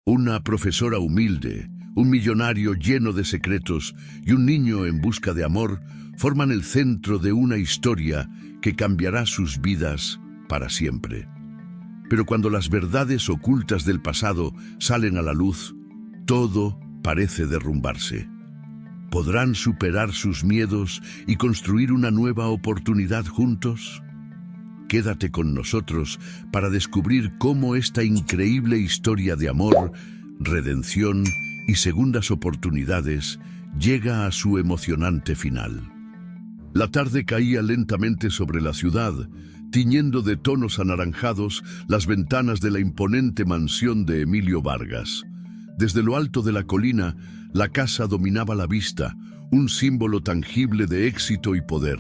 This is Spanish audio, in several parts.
Una profesora humilde, un millonario lleno de secretos y un niño en busca de amor forman el centro de una historia que cambiará sus vidas para siempre. Pero cuando las verdades ocultas del pasado salen a la luz, todo parece derrumbarse. ¿Podrán superar sus miedos y construir una nueva oportunidad juntos? Quédate con nosotros para descubrir cómo esta increíble historia de amor, redención y segundas oportunidades llega a su emocionante final. La tarde caía lentamente sobre la ciudad, tiñendo de tonos anaranjados las ventanas de la imponente mansión de Emilio Vargas. Desde lo alto de la colina, la casa dominaba la vista, un símbolo tangible de éxito y poder.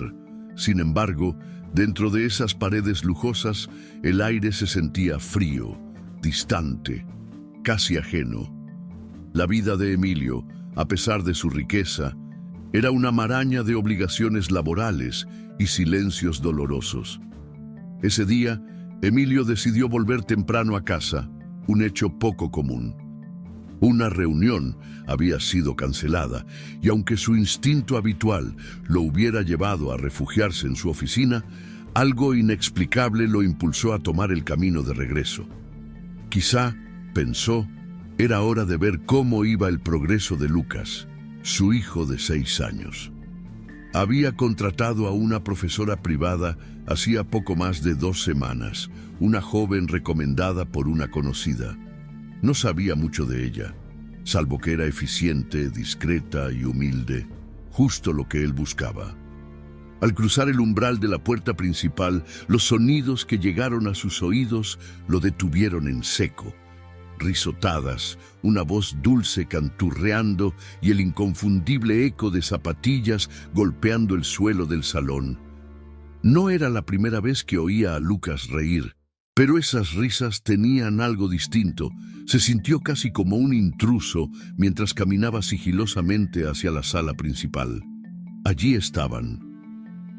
Sin embargo, dentro de esas paredes lujosas, el aire se sentía frío, distante, casi ajeno. La vida de Emilio, a pesar de su riqueza, era una maraña de obligaciones laborales y silencios dolorosos. Ese día, Emilio decidió volver temprano a casa, un hecho poco común. Una reunión había sido cancelada y aunque su instinto habitual lo hubiera llevado a refugiarse en su oficina, algo inexplicable lo impulsó a tomar el camino de regreso. Quizá, pensó, era hora de ver cómo iba el progreso de Lucas, su hijo de 6 años. Había contratado a una profesora privada hacía poco más de 2 semanas, una joven recomendada por una conocida. No sabía mucho de ella, salvo que era eficiente, discreta y humilde, justo lo que él buscaba. Al cruzar el umbral de la puerta principal, los sonidos que llegaron a sus oídos lo detuvieron en seco. Risotadas, una voz dulce canturreando y el inconfundible eco de zapatillas golpeando el suelo del salón. No era la primera vez que oía a Lucas reír, pero esas risas tenían algo distinto. Se sintió casi como un intruso mientras caminaba sigilosamente hacia la sala principal. Allí estaban.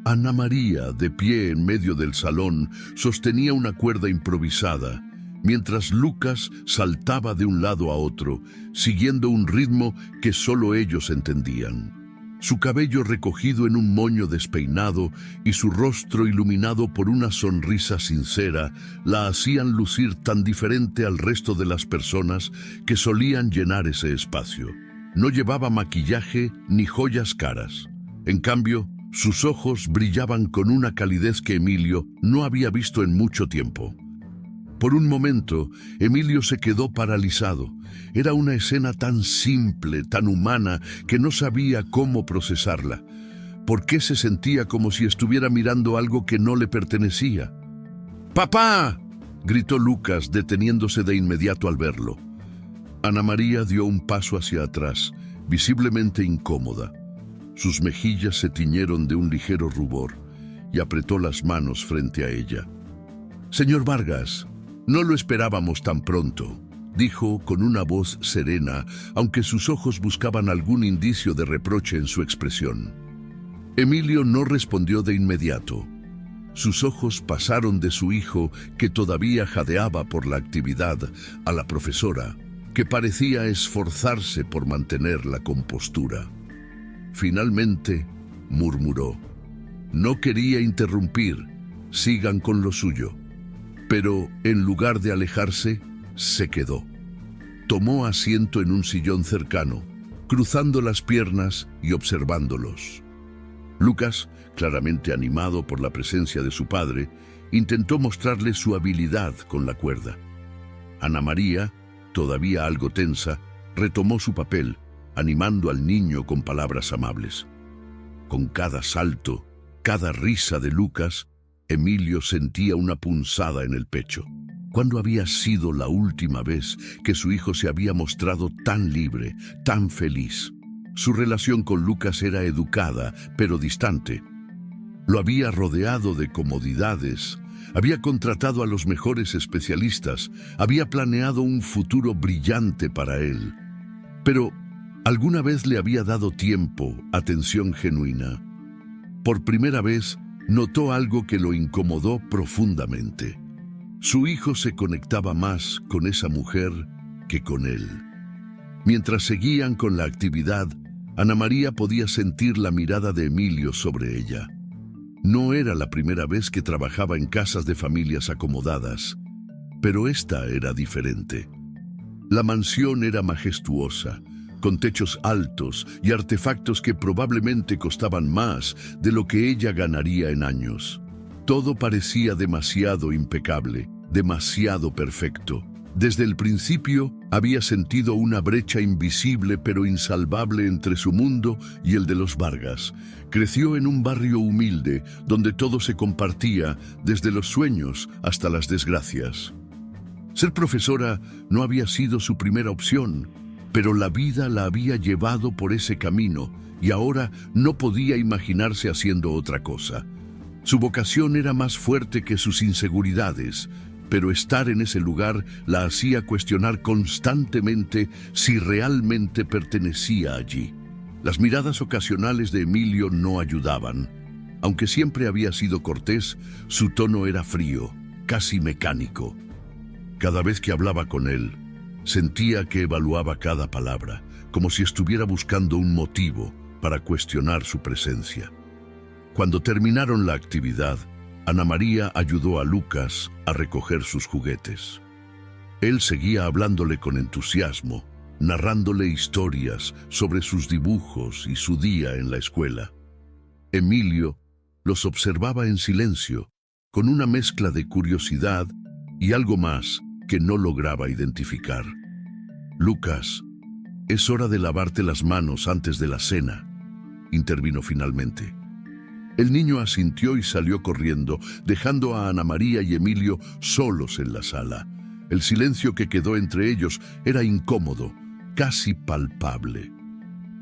Ana María, de pie en medio del salón, sostenía una cuerda improvisada, mientras Lucas saltaba de un lado a otro, siguiendo un ritmo que solo ellos entendían. Su cabello recogido en un moño despeinado y su rostro iluminado por una sonrisa sincera la hacían lucir tan diferente al resto de las personas que solían llenar ese espacio. No llevaba maquillaje ni joyas caras. En cambio, sus ojos brillaban con una calidez que Emilio no había visto en mucho tiempo. Por un momento, Emilio se quedó paralizado. Era una escena tan simple, tan humana, que no sabía cómo procesarla. ¿Por qué se sentía como si estuviera mirando algo que no le pertenecía? ¡Papá!, gritó Lucas, deteniéndose de inmediato al verlo. Ana María dio un paso hacia atrás, visiblemente incómoda. Sus mejillas se tiñeron de un ligero rubor y apretó las manos frente a ella. «Señor Vargas, no lo esperábamos tan pronto», dijo con una voz serena, aunque sus ojos buscaban algún indicio de reproche en su expresión. Emilio no respondió de inmediato. Sus ojos pasaron de su hijo, que todavía jadeaba por la actividad, a la profesora, que parecía esforzarse por mantener la compostura. Finalmente, murmuró: «No quería interrumpir, sigan con lo suyo». Pero, en lugar de alejarse, se quedó. Tomó asiento en un sillón cercano, cruzando las piernas y observándolos. Lucas, claramente animado por la presencia de su padre, intentó mostrarle su habilidad con la cuerda. Ana María, todavía algo tensa, retomó su papel, animando al niño con palabras amables. Con cada salto, cada risa de Lucas, Emilio sentía una punzada en el pecho. ¿Cuándo había sido la última vez que su hijo se había mostrado tan libre, tan feliz? Su relación con Lucas era educada, pero distante. Lo había rodeado de comodidades, había contratado a los mejores especialistas, había planeado un futuro brillante para él. Pero alguna vez le había dado tiempo, atención genuina. Por primera vez, notó algo que lo incomodó profundamente. Su hijo se conectaba más con esa mujer que con él. Mientras seguían con la actividad, Ana María podía sentir la mirada de Emilio sobre ella. No era la primera vez que trabajaba en casas de familias acomodadas, pero esta era diferente. La mansión era majestuosa, con techos altos y artefactos que probablemente costaban más de lo que ella ganaría en años. Todo parecía demasiado impecable, demasiado perfecto. Desde el principio había sentido una brecha invisible pero insalvable entre su mundo y el de los Vargas. Creció en un barrio humilde donde todo se compartía, desde los sueños hasta las desgracias. Ser profesora no había sido su primera opción, pero la vida la había llevado por ese camino y ahora no podía imaginarse haciendo otra cosa. Su vocación era más fuerte que sus inseguridades, pero estar en ese lugar la hacía cuestionar constantemente si realmente pertenecía allí. Las miradas ocasionales de Emilio no ayudaban. Aunque siempre había sido cortés, su tono era frío, casi mecánico. Cada vez que hablaba con él, sentía que evaluaba cada palabra, como si estuviera buscando un motivo para cuestionar su presencia. Cuando terminaron la actividad, Ana María ayudó a Lucas a recoger sus juguetes. Él seguía hablándole con entusiasmo, narrándole historias sobre sus dibujos y su día en la escuela. Emilio los observaba en silencio, con una mezcla de curiosidad y algo más que no lograba identificar. «Lucas, es hora de lavarte las manos antes de la cena», intervino finalmente. El niño asintió y salió corriendo, dejando a Ana María y Emilio solos en la sala. El silencio que quedó entre ellos era incómodo, casi palpable.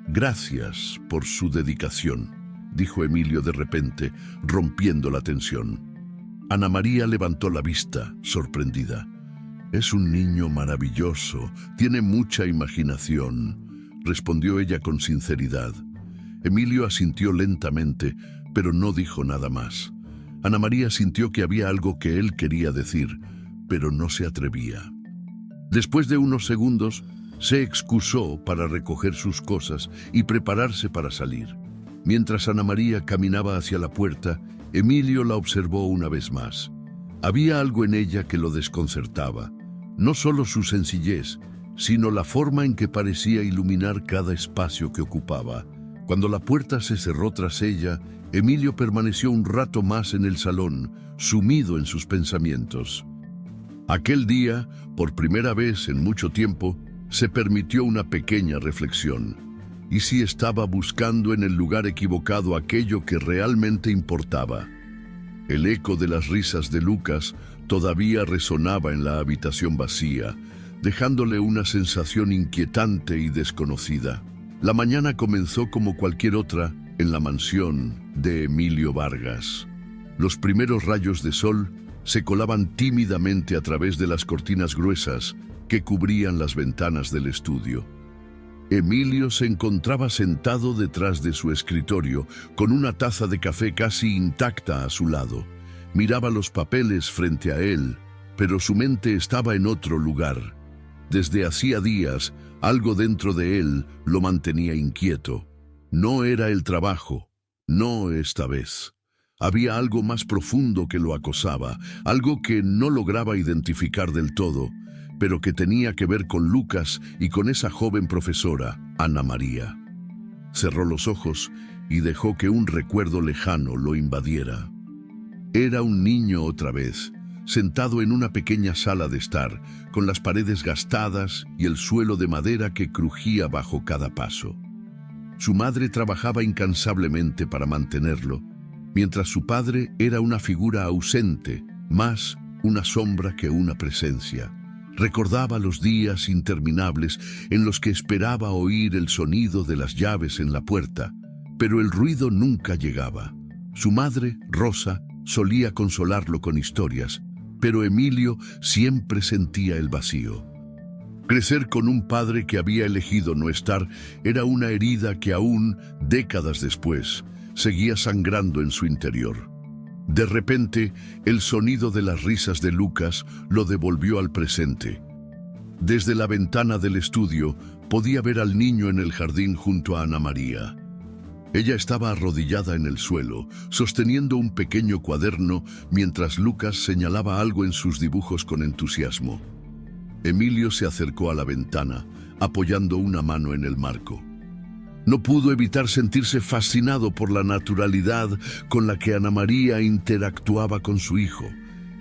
«Gracias por su dedicación», dijo Emilio de repente, rompiendo la tensión. Ana María levantó la vista, sorprendida. «Es un niño maravilloso, tiene mucha imaginación», respondió ella con sinceridad. Emilio asintió lentamente, pero no dijo nada más. Ana María sintió que había algo que él quería decir, pero no se atrevía. Después de unos segundos, se excusó para recoger sus cosas y prepararse para salir. Mientras Ana María caminaba hacia la puerta, Emilio la observó una vez más. Había algo en ella que lo desconcertaba. No solo su sencillez, sino la forma en que parecía iluminar cada espacio que ocupaba. Cuando la puerta se cerró tras ella, Emilio permaneció un rato más en el salón, sumido en sus pensamientos. Aquel día, por primera vez en mucho tiempo, se permitió una pequeña reflexión. ¿Y si estaba buscando en el lugar equivocado aquello que realmente importaba? El eco de las risas de Lucas todavía resonaba en la habitación vacía, dejándole una sensación inquietante y desconocida. La mañana comenzó como cualquier otra en la mansión de Emilio Vargas. Los primeros rayos de sol se colaban tímidamente a través de las cortinas gruesas que cubrían las ventanas del estudio. Emilio se encontraba sentado detrás de su escritorio, con una taza de café casi intacta a su lado. Miraba los papeles frente a él, pero su mente estaba en otro lugar. Desde hacía días, algo dentro de él lo mantenía inquieto. No era el trabajo, no esta vez. Había algo más profundo que lo acosaba, algo que no lograba identificar del todo, pero que tenía que ver con Lucas y con esa joven profesora, Ana María. Cerró los ojos y dejó que un recuerdo lejano lo invadiera. Era un niño otra vez, sentado en una pequeña sala de estar, con las paredes gastadas y el suelo de madera que crujía bajo cada paso. Su madre trabajaba incansablemente para mantenerlo, mientras su padre era una figura ausente, más una sombra que una presencia. Recordaba los días interminables en los que esperaba oír el sonido de las llaves en la puerta, pero el ruido nunca llegaba. Su madre, Rosa, solía consolarlo con historias, pero Emilio siempre sentía el vacío. Crecer con un padre que había elegido no estar era una herida que aún, décadas después, seguía sangrando en su interior. De repente, el sonido de las risas de Lucas lo devolvió al presente. Desde la ventana del estudio podía ver al niño en el jardín junto a Ana María. Ella estaba arrodillada en el suelo, sosteniendo un pequeño cuaderno mientras Lucas señalaba algo en sus dibujos con entusiasmo. Emilio se acercó a la ventana, apoyando una mano en el marco. No pudo evitar sentirse fascinado por la naturalidad con la que Ana María interactuaba con su hijo.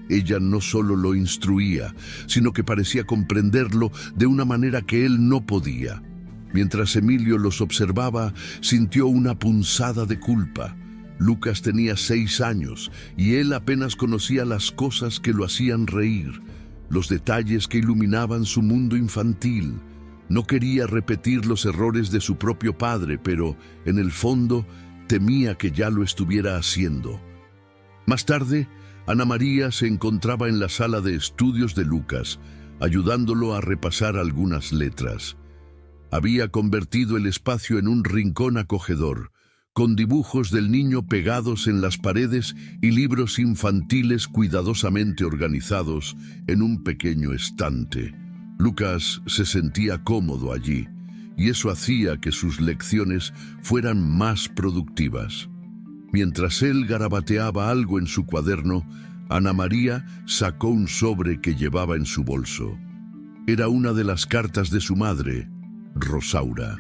Ella no solo lo instruía, sino que parecía comprenderlo de una manera que él no podía. Mientras Emilio los observaba, sintió una punzada de culpa. Lucas tenía 6 años y él apenas conocía las cosas que lo hacían reír, los detalles que iluminaban su mundo infantil. No quería repetir los errores de su propio padre, pero en el fondo temía que ya lo estuviera haciendo. Más tarde, Ana María se encontraba en la sala de estudios de Lucas, ayudándolo a repasar algunas letras. Había convertido el espacio en un rincón acogedor, con dibujos del niño pegados en las paredes y libros infantiles cuidadosamente organizados en un pequeño estante. Lucas se sentía cómodo allí, y eso hacía que sus lecciones fueran más productivas. Mientras él garabateaba algo en su cuaderno, Ana María sacó un sobre que llevaba en su bolso. Era una de las cartas de su madre, Rosaura.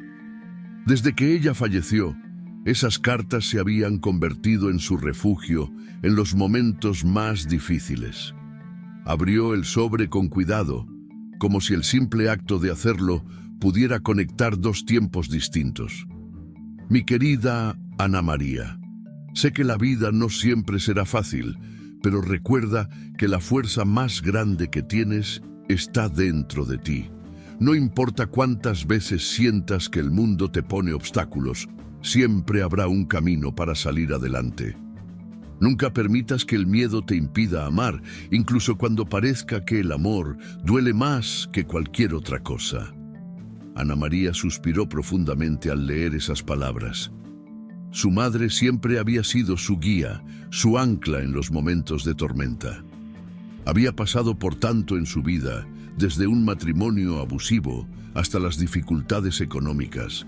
Desde que ella falleció, esas cartas se habían convertido en su refugio en los momentos más difíciles. Abrió el sobre con cuidado, como si el simple acto de hacerlo pudiera conectar 2 tiempos distintos. Mi querida Ana María, sé que la vida no siempre será fácil, pero recuerda que la fuerza más grande que tienes está dentro de ti. No importa cuántas veces sientas que el mundo te pone obstáculos, siempre habrá un camino para salir adelante. Nunca permitas que el miedo te impida amar, incluso cuando parezca que el amor duele más que cualquier otra cosa. Ana María suspiró profundamente al leer esas palabras. Su madre siempre había sido su guía, su ancla en los momentos de tormenta. Había pasado por tanto en su vida, desde un matrimonio abusivo hasta las dificultades económicas,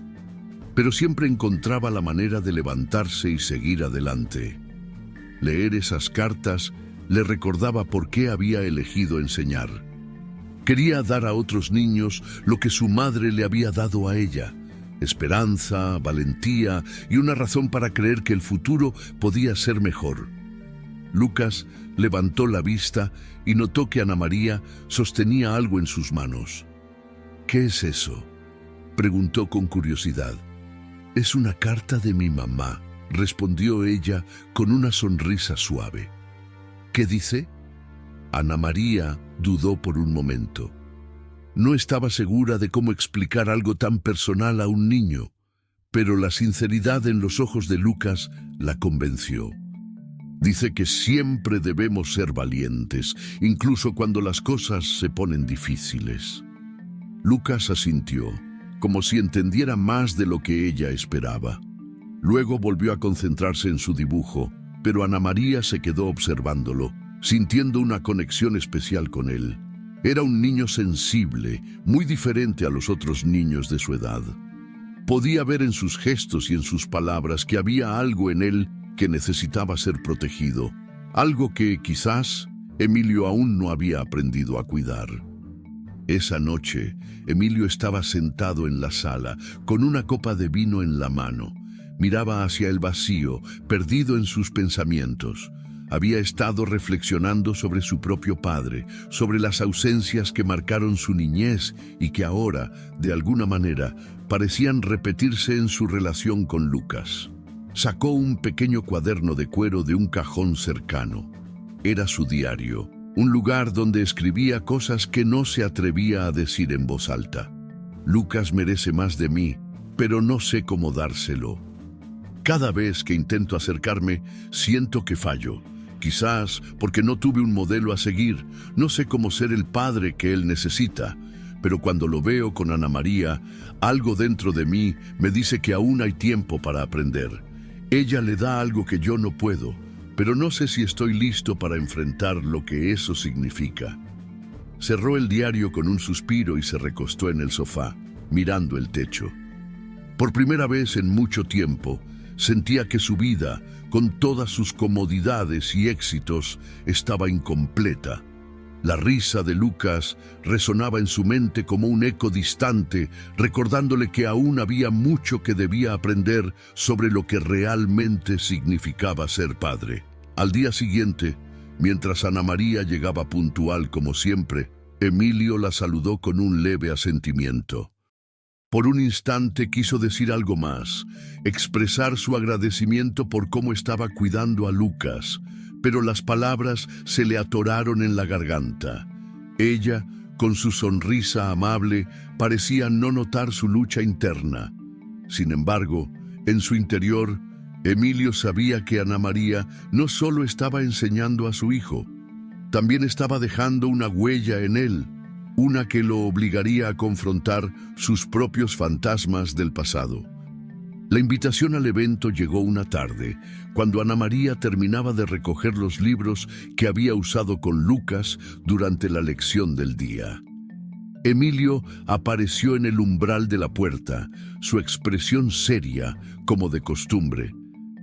pero siempre encontraba la manera de levantarse y seguir adelante. Leer esas cartas le recordaba por qué había elegido enseñar. Quería dar a otros niños lo que su madre le había dado a ella: esperanza, valentía y una razón para creer que el futuro podía ser mejor. Lucas levantó la vista y notó que Ana María sostenía algo en sus manos. ¿Qué es eso?, preguntó con curiosidad. Es una carta de mi mamá, respondió ella con una sonrisa suave. ¿Qué dice? Ana María dudó por un momento. No estaba segura de cómo explicar algo tan personal a un niño, pero la sinceridad en los ojos de Lucas la convenció. Dice que siempre debemos ser valientes, incluso cuando las cosas se ponen difíciles. Lucas asintió, como si entendiera más de lo que ella esperaba. Luego volvió a concentrarse en su dibujo, pero Ana María se quedó observándolo, sintiendo una conexión especial con él. Era un niño sensible, muy diferente a los otros niños de su edad. Podía ver en sus gestos y en sus palabras que había algo en él que necesitaba ser protegido, algo que quizás Emilio aún no había aprendido a cuidar. Esa noche, Emilio estaba sentado en la sala, con una copa de vino en la mano. Miraba hacia el vacío, perdido en sus pensamientos. Había estado reflexionando sobre su propio padre, sobre las ausencias que marcaron su niñez y que ahora, de alguna manera, parecían repetirse en su relación con Lucas. Sacó un pequeño cuaderno de cuero de un cajón cercano. Era su diario, un lugar donde escribía cosas que no se atrevía a decir en voz alta. Lucas merece más de mí, pero no sé cómo dárselo. Cada vez que intento acercarme, siento que fallo. Quizás porque no tuve un modelo a seguir, no sé cómo ser el padre que él necesita, pero cuando lo veo con Ana María, algo dentro de mí me dice que aún hay tiempo para aprender. Ella le da algo que yo no puedo, pero no sé si estoy listo para enfrentar lo que eso significa. Cerró el diario con un suspiro y se recostó en el sofá, mirando el techo. Por primera vez en mucho tiempo, sentía que su vida, con todas sus comodidades y éxitos, estaba incompleta. La risa de Lucas resonaba en su mente como un eco distante, recordándole que aún había mucho que debía aprender sobre lo que realmente significaba ser padre. Al día siguiente, mientras Ana María llegaba puntual como siempre, Emilio la saludó con un leve asentimiento. Por un instante quiso decir algo más, expresar su agradecimiento por cómo estaba cuidando a Lucas, pero las palabras se le atoraron en la garganta. Ella, con su sonrisa amable, parecía no notar su lucha interna. Sin embargo, en su interior, Emilio sabía que Ana María no solo estaba enseñando a su hijo, también estaba dejando una huella en él, una que lo obligaría a confrontar sus propios fantasmas del pasado. La invitación al evento llegó una tarde, cuando Ana María terminaba de recoger los libros que había usado con Lucas durante la lección del día. Emilio apareció en el umbral de la puerta, su expresión seria, como de costumbre,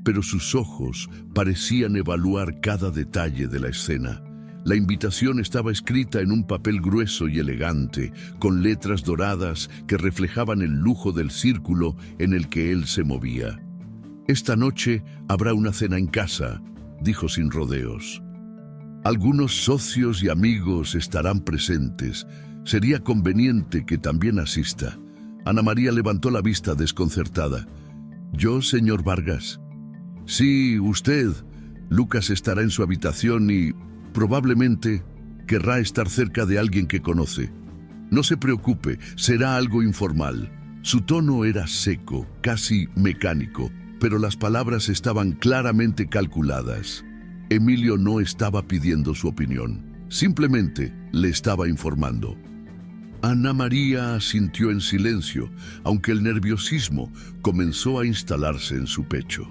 pero sus ojos parecían evaluar cada detalle de la escena. La invitación estaba escrita en un papel grueso y elegante, con letras doradas que reflejaban el lujo del círculo en el que él se movía. «Esta noche habrá una cena en casa», dijo sin rodeos. «Algunos socios y amigos estarán presentes. Sería conveniente que también asista». Ana María levantó la vista desconcertada. «¿Yo, señor Vargas?» «Sí, usted. Lucas estará en su habitación y probablemente querrá estar cerca de alguien que conoce. No se preocupe, será algo informal». Su tono era seco, casi mecánico, pero las palabras estaban claramente calculadas. Emilio no estaba pidiendo su opinión, simplemente le estaba informando. Ana María asintió en silencio, aunque el nerviosismo comenzó a instalarse en su pecho.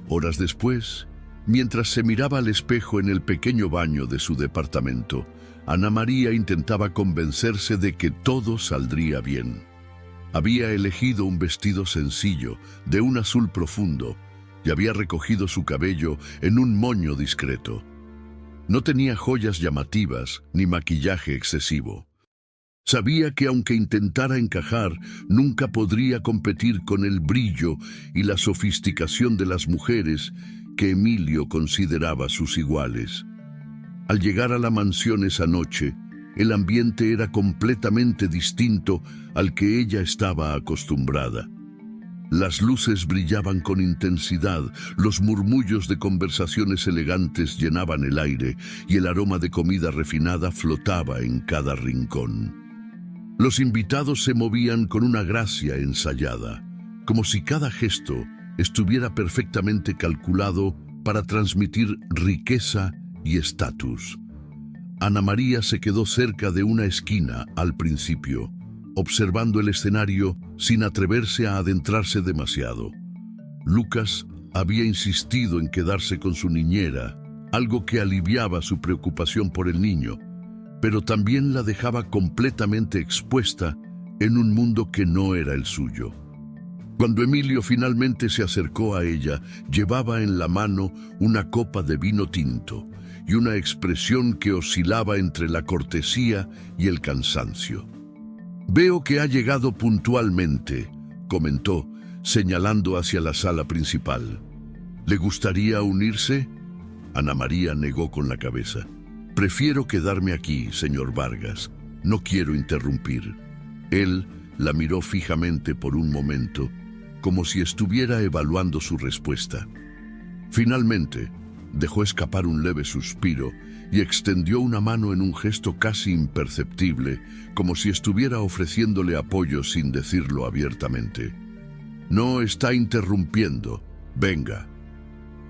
Horas después, mientras se miraba al espejo en el pequeño baño de su departamento, Ana María intentaba convencerse de que todo saldría bien. Había elegido un vestido sencillo, de un azul profundo, y había recogido su cabello en un moño discreto. No tenía joyas llamativas ni maquillaje excesivo. Sabía que aunque intentara encajar, nunca podría competir con el brillo y la sofisticación de las mujeres que Emilio consideraba sus iguales. Al llegar a la mansión esa noche, el ambiente era completamente distinto al que ella estaba acostumbrada. Las luces brillaban con intensidad, los murmullos de conversaciones elegantes llenaban el aire y el aroma de comida refinada flotaba en cada rincón. Los invitados se movían con una gracia ensayada, como si cada gesto estuviera perfectamente calculado para transmitir riqueza y estatus. Ana María se quedó cerca de una esquina al principio, observando el escenario sin atreverse a adentrarse demasiado. Lucas había insistido en quedarse con su niñera, algo que aliviaba su preocupación por el niño, pero también la dejaba completamente expuesta en un mundo que no era el suyo. Cuando Emilio finalmente se acercó a ella, llevaba en la mano una copa de vino tinto y una expresión que oscilaba entre la cortesía y el cansancio. «Veo que ha llegado puntualmente», comentó, señalando hacia la sala principal. «¿Le gustaría unirse?» Ana María negó con la cabeza. «Prefiero quedarme aquí, señor Vargas. No quiero interrumpir». Él la miró fijamente por un momento, como si estuviera evaluando su respuesta. Finalmente, dejó escapar un leve suspiro y extendió una mano en un gesto casi imperceptible, como si estuviera ofreciéndole apoyo sin decirlo abiertamente. «No está interrumpiendo. Venga».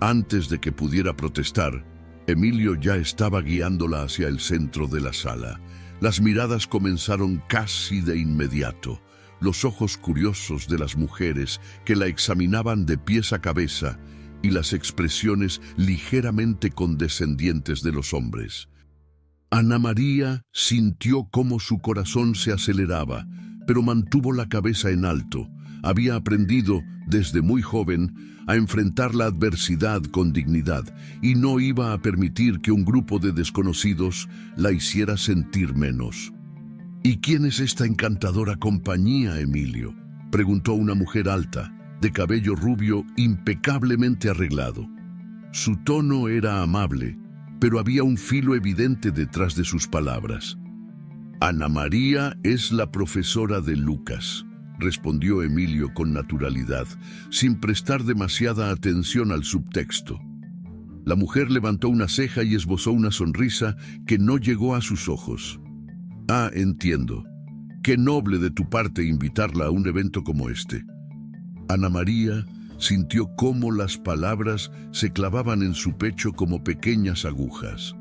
Antes de que pudiera protestar, Emilio ya estaba guiándola hacia el centro de la sala. Las miradas comenzaron casi de inmediato. Los ojos curiosos de las mujeres que la examinaban de pies a cabeza y las expresiones ligeramente condescendientes de los hombres. Ana María sintió cómo su corazón se aceleraba, pero mantuvo la cabeza en alto. Había aprendido, desde muy joven, a enfrentar la adversidad con dignidad y no iba a permitir que un grupo de desconocidos la hiciera sentir menos. ¿Y quién es esta encantadora compañía, Emilio?, preguntó una mujer alta, de cabello rubio impecablemente arreglado. Su tono era amable, pero había un filo evidente detrás de sus palabras. Ana María es la profesora de Lucas, respondió Emilio con naturalidad, sin prestar demasiada atención al subtexto. La mujer levantó una ceja y esbozó una sonrisa que no llegó a sus ojos. Ah, entiendo. Qué noble de tu parte invitarla a un evento como este. Ana María sintió cómo las palabras se clavaban en su pecho como pequeñas agujas.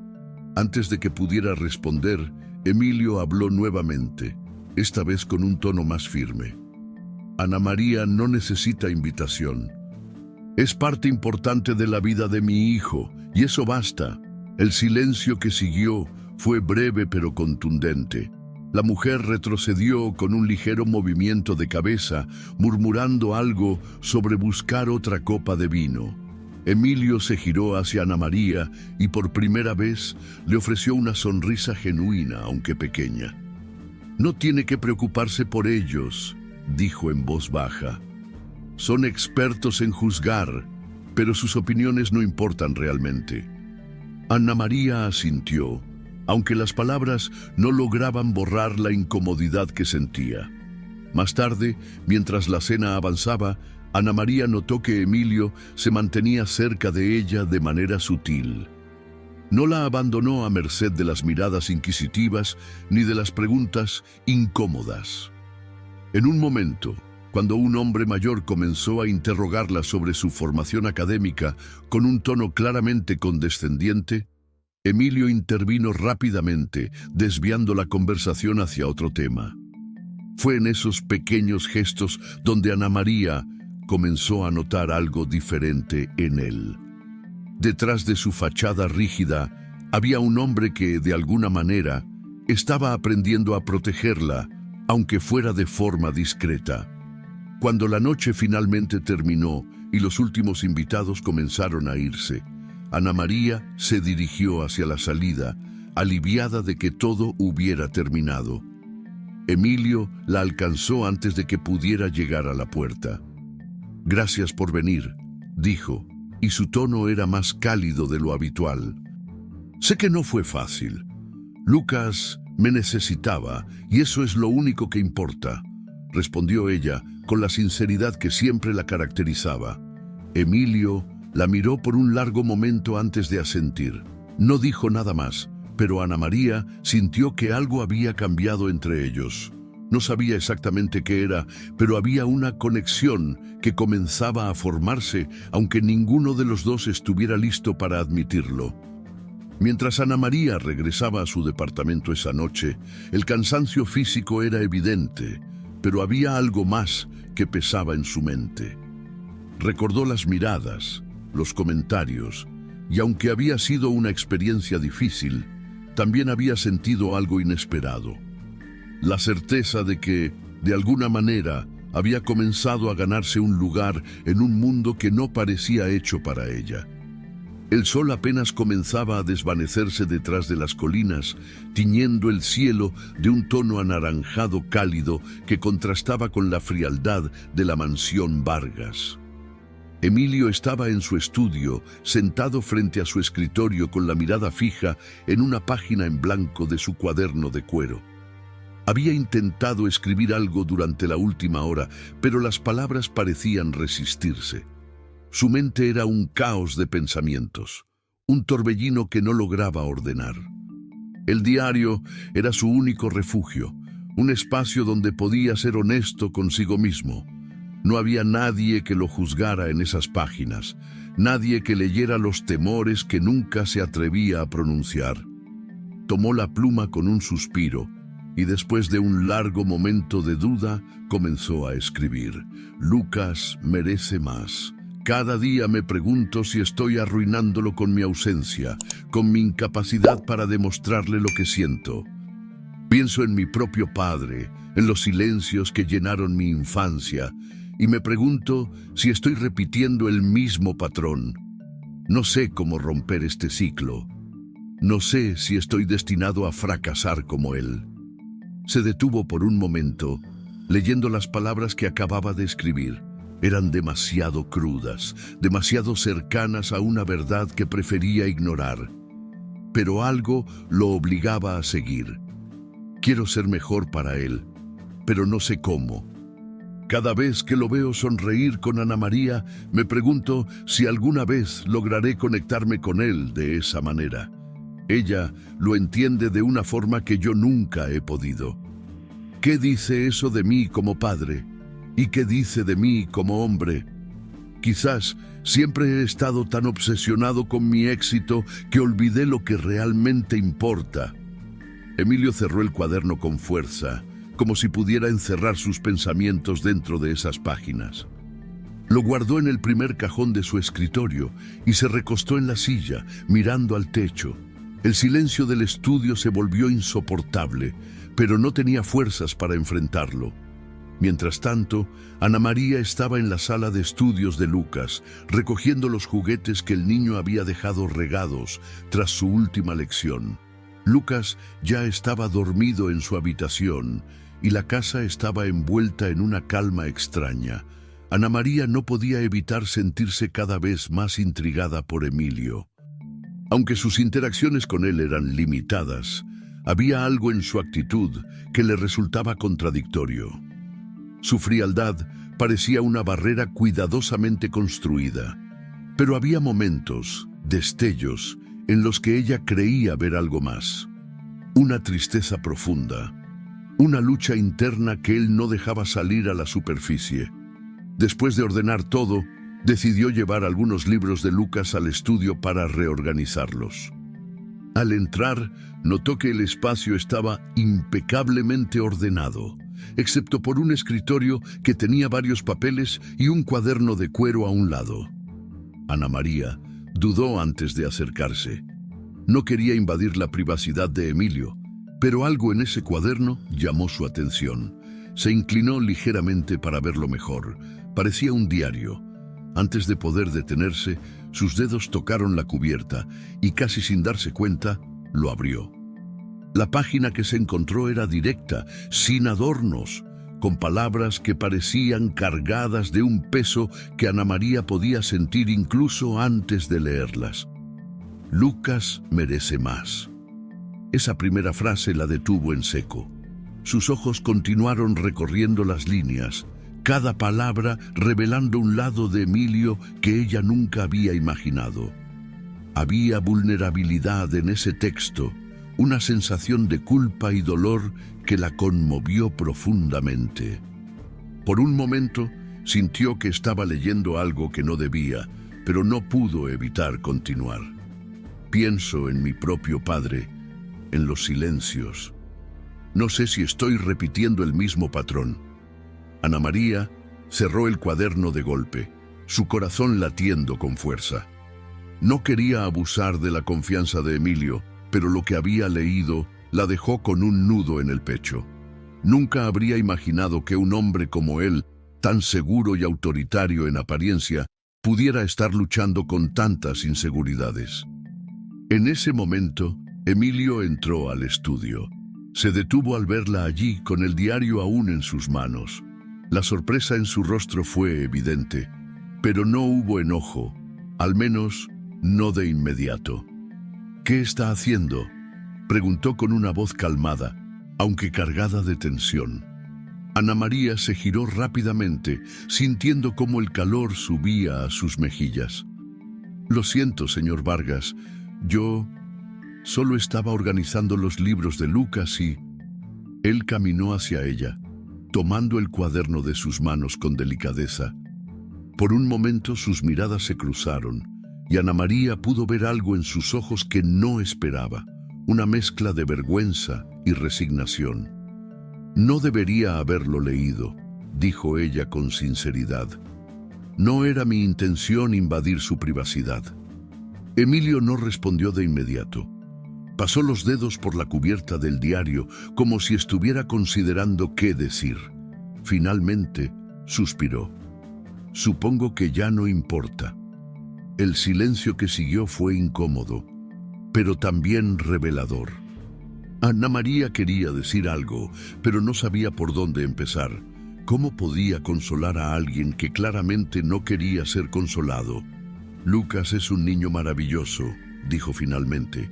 Antes de que pudiera responder, Emilio habló nuevamente, esta vez con un tono más firme. Ana María no necesita invitación. Es parte importante de la vida de mi hijo, y eso basta. El silencio que siguió fue breve pero contundente. La mujer retrocedió con un ligero movimiento de cabeza, murmurando algo sobre buscar otra copa de vino. Emilio se giró hacia Ana María y por primera vez le ofreció una sonrisa genuina, aunque pequeña. No tiene que preocuparse por ellos, dijo en voz baja. Son expertos en juzgar, pero sus opiniones no importan realmente. Ana María asintió, aunque las palabras no lograban borrar la incomodidad que sentía. Más tarde, mientras la cena avanzaba, Ana María notó que Emilio se mantenía cerca de ella de manera sutil. No la abandonó a merced de las miradas inquisitivas ni de las preguntas incómodas. En un momento, cuando un hombre mayor comenzó a interrogarla sobre su formación académica con un tono claramente condescendiente, Emilio intervino rápidamente, desviando la conversación hacia otro tema. Fue en esos pequeños gestos donde Ana María comenzó a notar algo diferente en él. Detrás de su fachada rígida había un hombre que, de alguna manera, estaba aprendiendo a protegerla, aunque fuera de forma discreta. Cuando la noche finalmente terminó y los últimos invitados comenzaron a irse, Ana María se dirigió hacia la salida, aliviada de que todo hubiera terminado. Emilio la alcanzó antes de que pudiera llegar a la puerta. «Gracias por venir», dijo, y su tono era más cálido de lo habitual. «Sé que no fue fácil. Lucas me necesitaba, y eso es lo único que importa», respondió ella con la sinceridad que siempre la caracterizaba. Emilio la miró por un largo momento antes de asentir. No dijo nada más, pero Ana María sintió que algo había cambiado entre ellos. No sabía exactamente qué era, pero había una conexión que comenzaba a formarse, aunque ninguno de los dos estuviera listo para admitirlo. Mientras Ana María regresaba a su departamento esa noche, el cansancio físico era evidente, pero había algo más que pesaba en su mente. Recordó las miradas, los comentarios, y aunque había sido una experiencia difícil, también había sentido algo inesperado. La certeza de que, de alguna manera, había comenzado a ganarse un lugar en un mundo que no parecía hecho para ella. El sol apenas comenzaba a desvanecerse detrás de las colinas, tiñendo el cielo de un tono anaranjado cálido que contrastaba con la frialdad de la mansión Vargas. Emilio estaba en su estudio, sentado frente a su escritorio con la mirada fija en una página en blanco de su cuaderno de cuero. Había intentado escribir algo durante la última hora, pero las palabras parecían resistirse. Su mente era un caos de pensamientos, un torbellino que no lograba ordenar. El diario era su único refugio, un espacio donde podía ser honesto consigo mismo. No había nadie que lo juzgara en esas páginas, nadie que leyera los temores que nunca se atrevía a pronunciar. Tomó la pluma con un suspiro y después de un largo momento de duda comenzó a escribir. Lucas merece más. Cada día me pregunto si estoy arruinándolo con mi ausencia, con mi incapacidad para demostrarle lo que siento. Pienso en mi propio padre, en los silencios que llenaron mi infancia, y me pregunto si estoy repitiendo el mismo patrón. No sé cómo romper este ciclo. No sé si estoy destinado a fracasar como él. Se detuvo por un momento, leyendo las palabras que acababa de escribir. Eran demasiado crudas, demasiado cercanas a una verdad que prefería ignorar. Pero algo lo obligaba a seguir. Quiero ser mejor para él, pero no sé cómo. Cada vez que lo veo sonreír con Ana María, me pregunto si alguna vez lograré conectarme con él de esa manera. Ella lo entiende de una forma que yo nunca he podido. ¿Qué dice eso de mí como padre? ¿Y qué dice de mí como hombre? Quizás siempre he estado tan obsesionado con mi éxito que olvidé lo que realmente importa. Emilio cerró el cuaderno con fuerza, como si pudiera encerrar sus pensamientos dentro de esas páginas. Lo guardó en el primer cajón de su escritorio y se recostó en la silla, mirando al techo. El silencio del estudio se volvió insoportable, pero no tenía fuerzas para enfrentarlo. Mientras tanto, Ana María estaba en la sala de estudios de Lucas, recogiendo los juguetes que el niño había dejado regados tras su última lección. Lucas ya estaba dormido en su habitación y la casa estaba envuelta en una calma extraña. Ana María no podía evitar sentirse cada vez más intrigada por Emilio. Aunque sus interacciones con él eran limitadas, había algo en su actitud que le resultaba contradictorio. Su frialdad parecía una barrera cuidadosamente construida, pero había momentos, destellos, en los que ella creía ver algo más. Una tristeza profunda, una lucha interna que él no dejaba salir a la superficie. Después de ordenar todo, decidió llevar algunos libros de Lucas al estudio para reorganizarlos. Al entrar, notó que el espacio estaba impecablemente ordenado, excepto por un escritorio que tenía varios papeles y un cuaderno de cuero a un lado. Ana María dudó antes de acercarse. No quería invadir la privacidad de Emilio, pero algo en ese cuaderno llamó su atención. Se inclinó ligeramente para verlo mejor. Parecía un diario. Antes de poder detenerse, sus dedos tocaron la cubierta y casi sin darse cuenta, lo abrió. La página que se encontró era directa, sin adornos, con palabras que parecían cargadas de un peso que Ana María podía sentir incluso antes de leerlas. Lucas merece más. Esa primera frase la detuvo en seco. Sus ojos continuaron recorriendo las líneas, cada palabra revelando un lado de Emilio que ella nunca había imaginado. Había vulnerabilidad en ese texto, una sensación de culpa y dolor que la conmovió profundamente. Por un momento, sintió que estaba leyendo algo que no debía, pero no pudo evitar continuar. Pienso en mi propio padre, en los silencios. No sé si estoy repitiendo el mismo patrón. Ana María cerró el cuaderno de golpe, su corazón latiendo con fuerza. No quería abusar de la confianza de Emilio, pero lo que había leído la dejó con un nudo en el pecho. Nunca habría imaginado que un hombre como él, tan seguro y autoritario en apariencia, pudiera estar luchando con tantas inseguridades. En ese momento, Emilio entró al estudio. Se detuvo al verla allí con el diario aún en sus manos. La sorpresa en su rostro fue evidente, pero no hubo enojo, al menos no de inmediato. ¿Qué está haciendo?, preguntó con una voz calmada, aunque cargada de tensión. Ana María se giró rápidamente, sintiendo cómo el calor subía a sus mejillas. Lo siento, señor Vargas, yo solo estaba organizando los libros de Lucas y... Él caminó hacia ella, tomando el cuaderno de sus manos con delicadeza. Por un momento sus miradas se cruzaron, y Ana María pudo ver algo en sus ojos que no esperaba, una mezcla de vergüenza y resignación. No debería haberlo leído, dijo ella con sinceridad. No era mi intención invadir su privacidad. Emilio no respondió de inmediato. Pasó los dedos por la cubierta del diario como si estuviera considerando qué decir. Finalmente, suspiró. Supongo que ya no importa. El silencio que siguió fue incómodo, pero también revelador. Ana María quería decir algo, pero no sabía por dónde empezar. ¿Cómo podía consolar a alguien que claramente no quería ser consolado? Lucas es un niño maravilloso, dijo finalmente.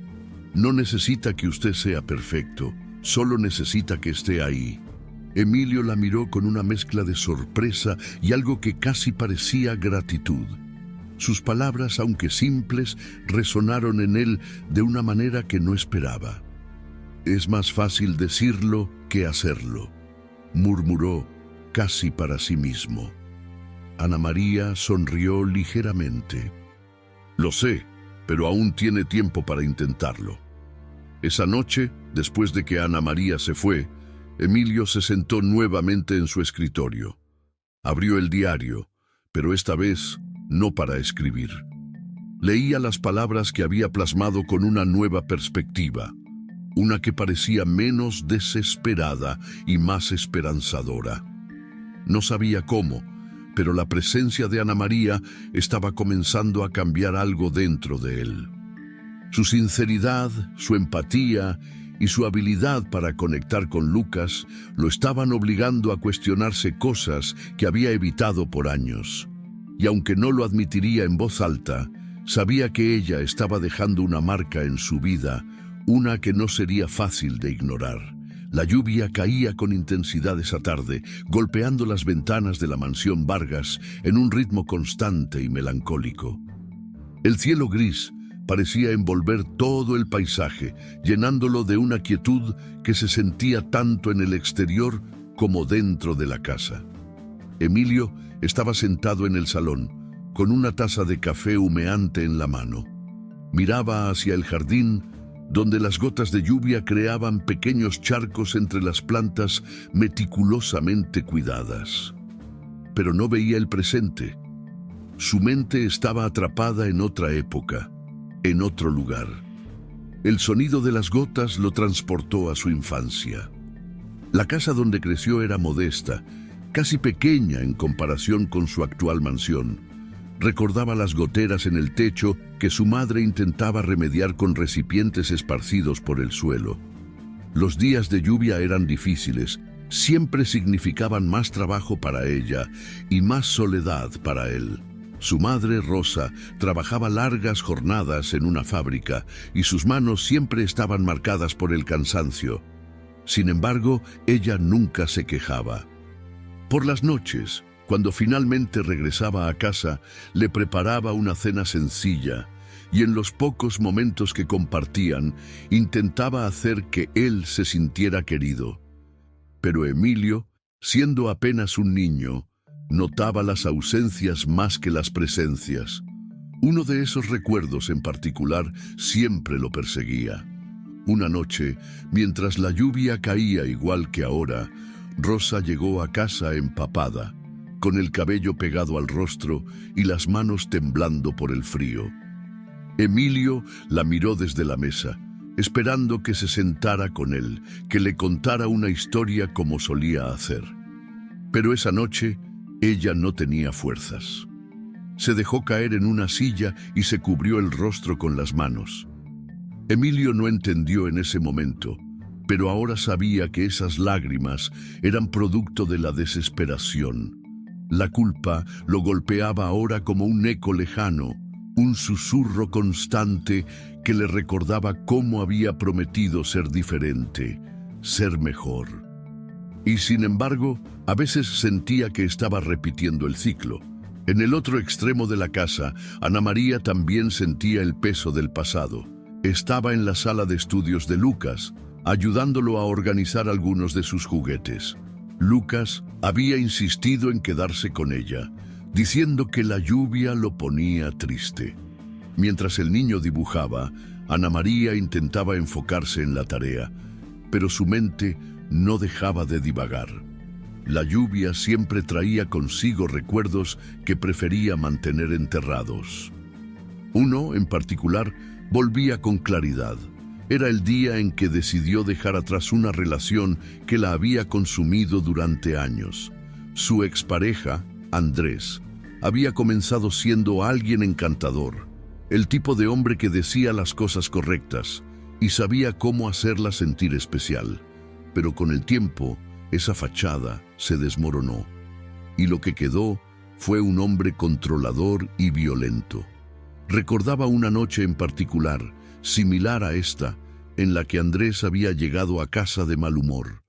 No necesita que usted sea perfecto, solo necesita que esté ahí. Emilio la miró con una mezcla de sorpresa y algo que casi parecía gratitud. Sus palabras, aunque simples, resonaron en él de una manera que no esperaba. Es más fácil decirlo que hacerlo, murmuró casi para sí mismo. Ana María sonrió ligeramente. Lo sé, pero aún tiene tiempo para intentarlo. Esa noche, después de que Ana María se fue, Emilio se sentó nuevamente en su escritorio. Abrió el diario, pero esta vez no para escribir. Leía las palabras que había plasmado con una nueva perspectiva, una que parecía menos desesperada y más esperanzadora. No sabía cómo, pero la presencia de Ana María estaba comenzando a cambiar algo dentro de él. Su sinceridad, su empatía y su habilidad para conectar con Lucas lo estaban obligando a cuestionarse cosas que había evitado por años. Y aunque no lo admitiría en voz alta, sabía que ella estaba dejando una marca en su vida, una que no sería fácil de ignorar. La lluvia caía con intensidad esa tarde, golpeando las ventanas de la mansión Vargas en un ritmo constante y melancólico. El cielo gris parecía envolver todo el paisaje, llenándolo de una quietud que se sentía tanto en el exterior como dentro de la casa. Emilio estaba sentado en el salón, con una taza de café humeante en la mano. Miraba hacia el jardín, donde las gotas de lluvia creaban pequeños charcos entre las plantas meticulosamente cuidadas. Pero no veía el presente. Su mente estaba atrapada en otra época, en otro lugar. El sonido de las gotas lo transportó a su infancia. La casa donde creció era modesta, casi pequeña en comparación con su actual mansión. Recordaba las goteras en el techo que su madre intentaba remediar con recipientes esparcidos por el suelo. Los días de lluvia eran difíciles, siempre significaban más trabajo para ella y más soledad para él. Su madre, Rosa, trabajaba largas jornadas en una fábrica y sus manos siempre estaban marcadas por el cansancio. Sin embargo, ella nunca se quejaba. Por las noches, cuando finalmente regresaba a casa, le preparaba una cena sencilla y en los pocos momentos que compartían, intentaba hacer que él se sintiera querido. Pero Emilio, siendo apenas un niño, notaba las ausencias más que las presencias. Uno de esos recuerdos en particular siempre lo perseguía. Una noche, mientras la lluvia caía igual que ahora, Rosa llegó a casa empapada, con el cabello pegado al rostro y las manos temblando por el frío. Emilio la miró desde la mesa, esperando que se sentara con él, que le contara una historia como solía hacer. Pero esa noche, ella no tenía fuerzas. Se dejó caer en una silla y se cubrió el rostro con las manos. Emilio no entendió en ese momento, pero ahora sabía que esas lágrimas eran producto de la desesperación. La culpa lo golpeaba ahora como un eco lejano, un susurro constante que le recordaba cómo había prometido ser diferente, ser mejor. Y sin embargo, a veces sentía que estaba repitiendo el ciclo. En el otro extremo de la casa, Ana María también sentía el peso del pasado. Estaba en la sala de estudios de Lucas, ayudándolo a organizar algunos de sus juguetes. Lucas había insistido en quedarse con ella, diciendo que la lluvia lo ponía triste. Mientras el niño dibujaba, Ana María intentaba enfocarse en la tarea, pero su mente no dejaba de divagar. La lluvia siempre traía consigo recuerdos que prefería mantener enterrados. Uno, en particular, volvía con claridad. Era el día en que decidió dejar atrás una relación que la había consumido durante años. Su expareja, Andrés, había comenzado siendo alguien encantador, el tipo de hombre que decía las cosas correctas y sabía cómo hacerla sentir especial. Pero con el tiempo, esa fachada se desmoronó, y lo que quedó fue un hombre controlador y violento. Recordaba una noche en particular, similar a esta, en la que Andrés había llegado a casa de mal humor.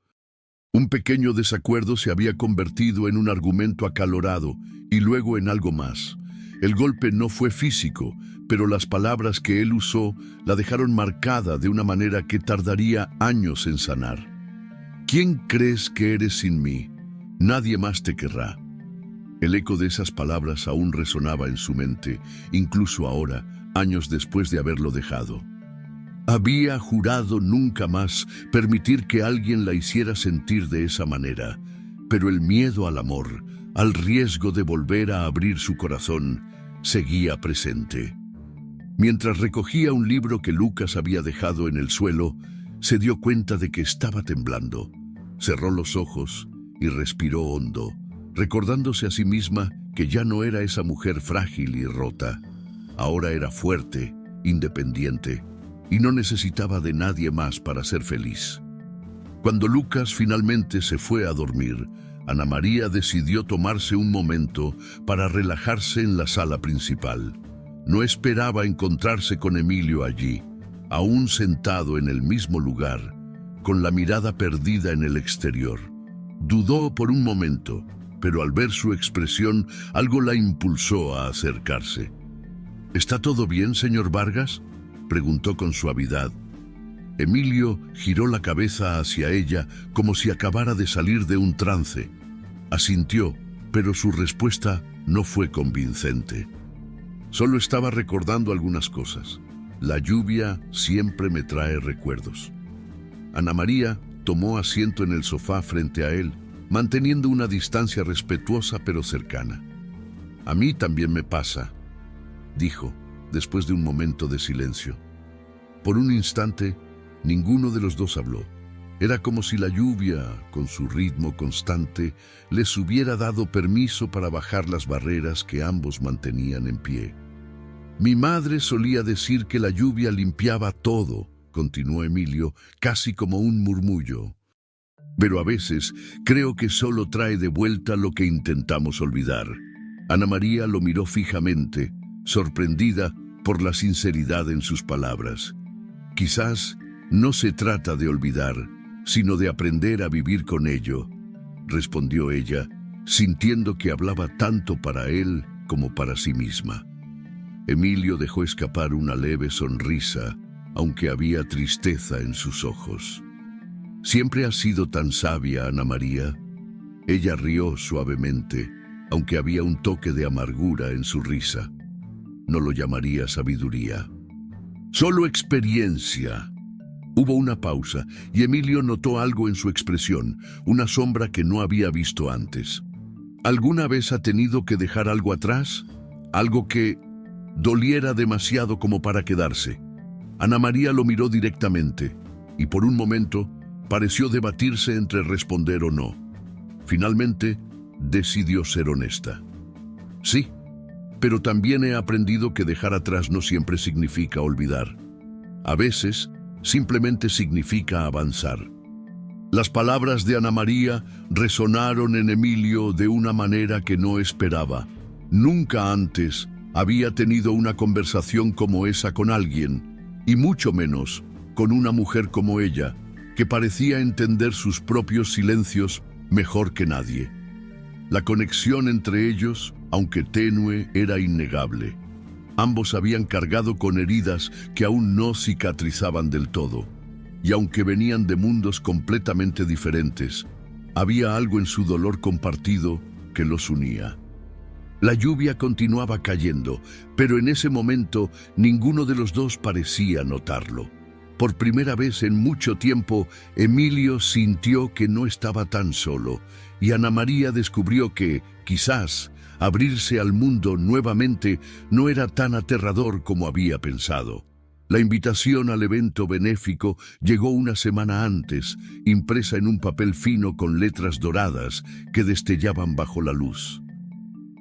Un pequeño desacuerdo se había convertido en un argumento acalorado y luego en algo más. El golpe no fue físico, pero las palabras que él usó la dejaron marcada de una manera que tardaría años en sanar. ¿Quién crees que eres sin mí? Nadie más te querrá. El eco de esas palabras aún resonaba en su mente, incluso ahora, años después de haberlo dejado. Había jurado nunca más permitir que alguien la hiciera sentir de esa manera, pero el miedo al amor, al riesgo de volver a abrir su corazón, seguía presente. Mientras recogía un libro que Lucas había dejado en el suelo, se dio cuenta de que estaba temblando. Cerró los ojos y respiró hondo, recordándose a sí misma que ya no era esa mujer frágil y rota. Ahora era fuerte, independiente, y no necesitaba de nadie más para ser feliz. Cuando Lucas finalmente se fue a dormir, Ana María decidió tomarse un momento para relajarse en la sala principal. No esperaba encontrarse con Emilio allí, aún sentado en el mismo lugar, con la mirada perdida en el exterior. Dudó por un momento, pero al ver su expresión, algo la impulsó a acercarse. ¿Está todo bien, señor Vargas?, preguntó con suavidad. Emilio giró la cabeza hacia ella como si acabara de salir de un trance. Asintió, pero su respuesta no fue convincente. Solo estaba recordando algunas cosas. La lluvia siempre me trae recuerdos. Ana María tomó asiento en el sofá frente a él, manteniendo una distancia respetuosa pero cercana. A mí también me pasa, dijo, después de un momento de silencio. Por un instante, ninguno de los dos habló. Era como si la lluvia, con su ritmo constante, les hubiera dado permiso para bajar las barreras que ambos mantenían en pie. Mi madre solía decir que la lluvia limpiaba todo, continuó Emilio, casi como un murmullo. Pero a veces creo que solo trae de vuelta lo que intentamos olvidar. Ana María lo miró fijamente, sorprendida por la sinceridad en sus palabras. Quizás no se trata de olvidar, sino de aprender a vivir con ello, respondió ella, sintiendo que hablaba tanto para él como para sí misma. Emilio dejó escapar una leve sonrisa, aunque había tristeza en sus ojos. ¿Siempre has sido tan sabia, Ana María? Ella rió suavemente, aunque había un toque de amargura en su risa. No lo llamaría sabiduría. Solo experiencia. Hubo una pausa y Emilio notó algo en su expresión, una sombra que no había visto antes. ¿Alguna vez ha tenido que dejar algo atrás? Algo que doliera demasiado como para quedarse. Ana María lo miró directamente y por un momento pareció debatirse entre responder o no. Finalmente, decidió ser honesta. Sí, pero también he aprendido que dejar atrás no siempre significa olvidar. A veces, simplemente significa avanzar. Las palabras de Ana María resonaron en Emilio de una manera que no esperaba. Nunca antes había tenido una conversación como esa con alguien, y mucho menos con una mujer como ella, que parecía entender sus propios silencios mejor que nadie. La conexión entre ellos, aunque tenue, era innegable. Ambos habían cargado con heridas que aún no cicatrizaban del todo, y aunque venían de mundos completamente diferentes, había algo en su dolor compartido que los unía. La lluvia continuaba cayendo, pero en ese momento ninguno de los dos parecía notarlo. Por primera vez en mucho tiempo, Emilio sintió que no estaba tan solo, y Ana María descubrió que, quizás, abrirse al mundo nuevamente no era tan aterrador como había pensado. La invitación al evento benéfico llegó una semana antes, impresa en un papel fino con letras doradas que destellaban bajo la luz.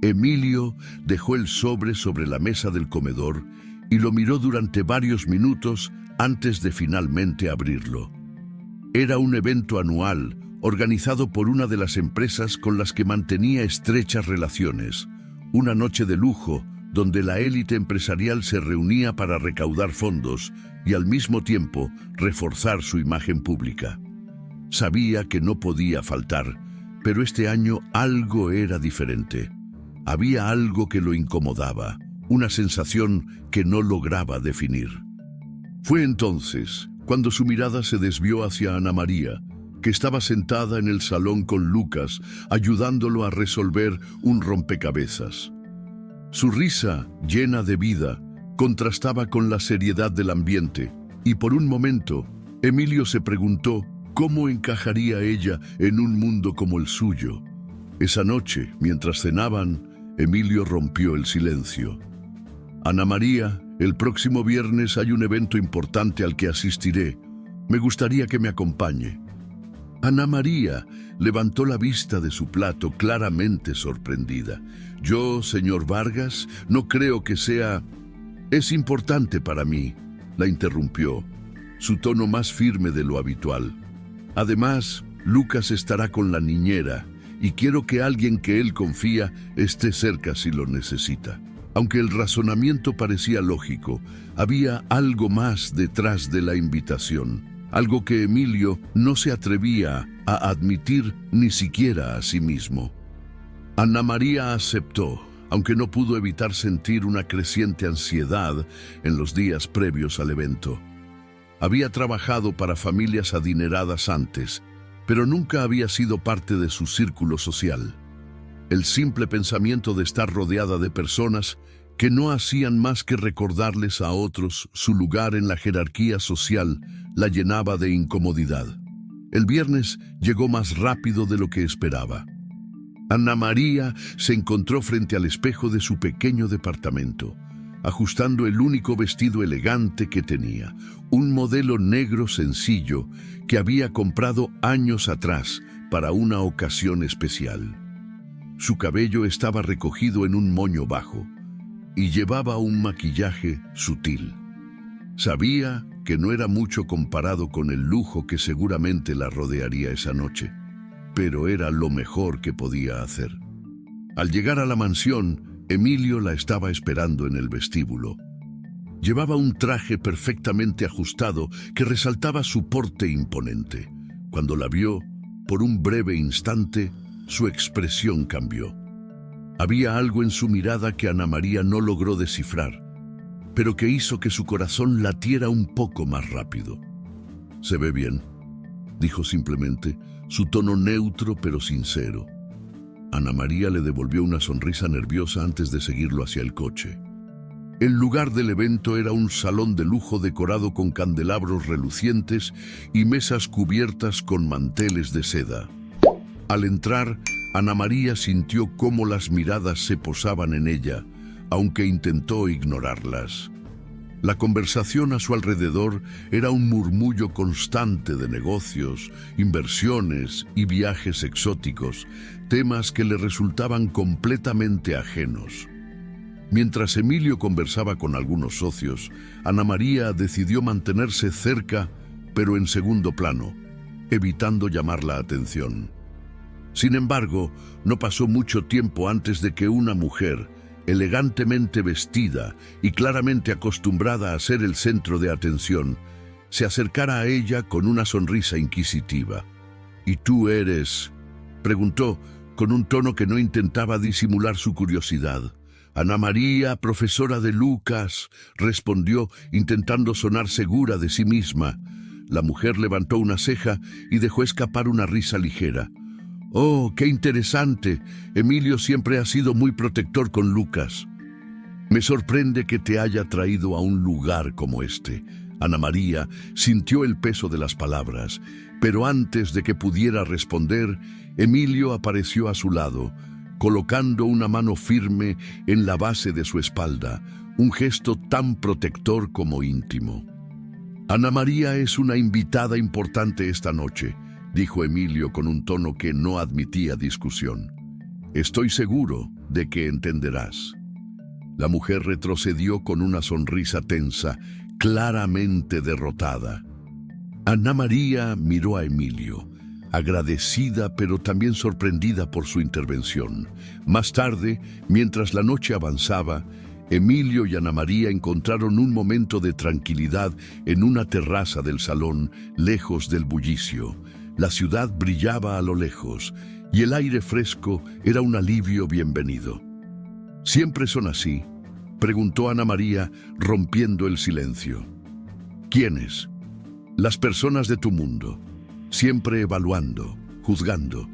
Emilio dejó el sobre la mesa del comedor y lo miró durante varios minutos antes de finalmente abrirlo. Era un evento anual, organizado por una de las empresas con las que mantenía estrechas relaciones. Una noche de lujo, donde la élite empresarial se reunía para recaudar fondos y al mismo tiempo reforzar su imagen pública. Sabía que no podía faltar, pero este año algo era diferente. Había algo que lo incomodaba, una sensación que no lograba definir. Fue entonces cuando su mirada se desvió hacia Ana María, que estaba sentada en el salón con Lucas, ayudándolo a resolver un rompecabezas. Su risa, llena de vida, contrastaba con la seriedad del ambiente, y por un momento, Emilio se preguntó cómo encajaría ella en un mundo como el suyo. Esa noche, mientras cenaban, Emilio rompió el silencio. Ana María, el próximo viernes hay un evento importante al que asistiré. Me gustaría que me acompañe. Ana María levantó la vista de su plato claramente sorprendida. Yo, señor Vargas, no creo que sea... Es importante para mí, la interrumpió, su tono más firme de lo habitual. Además, Lucas estará con la niñera y quiero que alguien que él confía esté cerca si lo necesita. Aunque el razonamiento parecía lógico, había algo más detrás de la invitación. Algo que Emilio no se atrevía a admitir ni siquiera a sí mismo. Ana María aceptó, aunque no pudo evitar sentir una creciente ansiedad en los días previos al evento. Había trabajado para familias adineradas antes, pero nunca había sido parte de su círculo social. El simple pensamiento de estar rodeada de personas que no hacían más que recordarles a otros su lugar en la jerarquía social la llenaba de incomodidad. El viernes llegó más rápido de lo que esperaba. Ana María se encontró frente al espejo de su pequeño departamento, ajustando el único vestido elegante que tenía, un modelo negro sencillo que había comprado años atrás para una ocasión especial. Su cabello estaba recogido en un moño bajo y llevaba un maquillaje sutil. Sabía que no era mucho comparado con el lujo que seguramente la rodearía esa noche, pero era lo mejor que podía hacer. Al llegar a la mansión, Emilio la estaba esperando en el vestíbulo. Llevaba un traje perfectamente ajustado que resaltaba su porte imponente. Cuando la vio, por un breve instante, su expresión cambió. Había algo en su mirada que Ana María no logró descifrar, pero que hizo que su corazón latiera un poco más rápido. «Se ve bien», dijo simplemente, su tono neutro pero sincero. Ana María le devolvió una sonrisa nerviosa antes de seguirlo hacia el coche. El lugar del evento era un salón de lujo decorado con candelabros relucientes y mesas cubiertas con manteles de seda. Al entrar, Ana María sintió cómo las miradas se posaban en ella, aunque intentó ignorarlas. La conversación a su alrededor era un murmullo constante de negocios, inversiones y viajes exóticos, temas que le resultaban completamente ajenos. Mientras Emilio conversaba con algunos socios, Ana María decidió mantenerse cerca, pero en segundo plano, evitando llamar la atención. Sin embargo, no pasó mucho tiempo antes de que una mujer, elegantemente vestida y claramente acostumbrada a ser el centro de atención, se acercara a ella con una sonrisa inquisitiva. «¿Y tú eres?», preguntó, con un tono que no intentaba disimular su curiosidad. «Ana María, profesora de Lucas», respondió, intentando sonar segura de sí misma. La mujer levantó una ceja y dejó escapar una risa ligera. «Oh, qué interesante. Emilio siempre ha sido muy protector con Lucas. Me sorprende que te haya traído a un lugar como este». Ana María sintió el peso de las palabras, pero antes de que pudiera responder, Emilio apareció a su lado, colocando una mano firme en la base de su espalda, un gesto tan protector como íntimo. «Ana María es una invitada importante esta noche», dijo Emilio con un tono que no admitía discusión. «Estoy seguro de que entenderás». La mujer retrocedió con una sonrisa tensa, claramente derrotada. Ana María miró a Emilio, agradecida pero también sorprendida por su intervención. Más tarde, mientras la noche avanzaba, Emilio y Ana María encontraron un momento de tranquilidad en una terraza del salón, lejos del bullicio. La ciudad brillaba a lo lejos y el aire fresco era un alivio bienvenido. «¿Siempre son así?», preguntó Ana María, rompiendo el silencio. «¿Quiénes?». «Las personas de tu mundo, siempre evaluando, juzgando».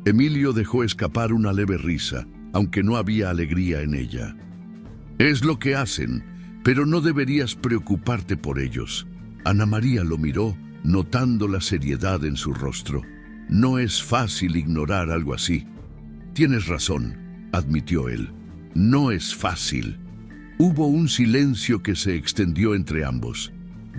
Emilio dejó escapar una leve risa, aunque no había alegría en ella. «Es lo que hacen, pero no deberías preocuparte por ellos». Ana María lo miró, notando la seriedad en su rostro. «No es fácil ignorar algo así». «Tienes razón», admitió él. «No es fácil». Hubo un silencio que se extendió entre ambos,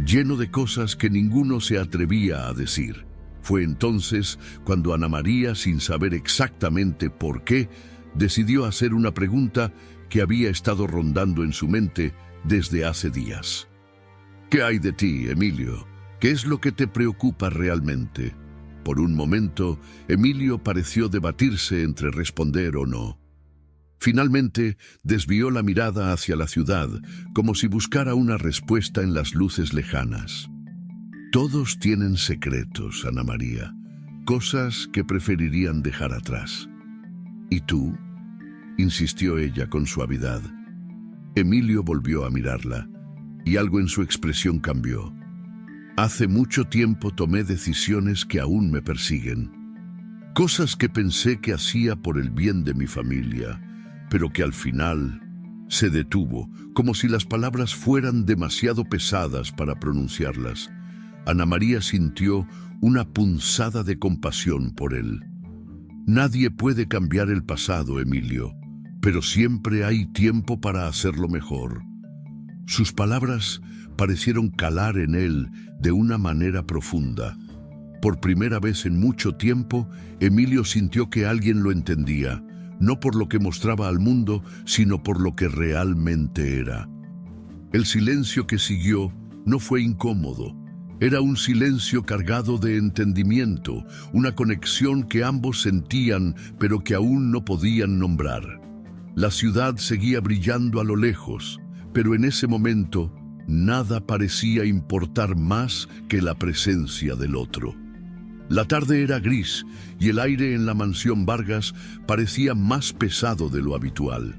lleno de cosas que ninguno se atrevía a decir. Fue entonces cuando Ana María, sin saber exactamente por qué, decidió hacer una pregunta que había estado rondando en su mente desde hace días. «¿Qué hay de ti, Emilio? ¿Qué es lo que te preocupa realmente?». Por un momento, Emilio pareció debatirse entre responder o no. Finalmente, desvió la mirada hacia la ciudad, como si buscara una respuesta en las luces lejanas. «Todos tienen secretos, Ana María, cosas que preferirían dejar atrás». «¿Y tú?», insistió ella con suavidad. Emilio volvió a mirarla, y algo en su expresión cambió. «Hace mucho tiempo tomé decisiones que aún me persiguen. Cosas que pensé que hacía por el bien de mi familia, pero que al final se detuvo, como si las palabras fueran demasiado pesadas para pronunciarlas». Ana María sintió una punzada de compasión por él. «Nadie puede cambiar el pasado, Emilio, pero siempre hay tiempo para hacerlo mejor». Sus palabras parecieron calar en él de una manera profunda. Por primera vez en mucho tiempo, Emilio sintió que alguien lo entendía, no por lo que mostraba al mundo, sino por lo que realmente era. El silencio que siguió no fue incómodo. Era un silencio cargado de entendimiento, una conexión que ambos sentían, pero que aún no podían nombrar. La ciudad seguía brillando a lo lejos, pero en ese momento nada parecía importar más que la presencia del otro. La tarde era gris y el aire en la mansión Vargas parecía más pesado de lo habitual.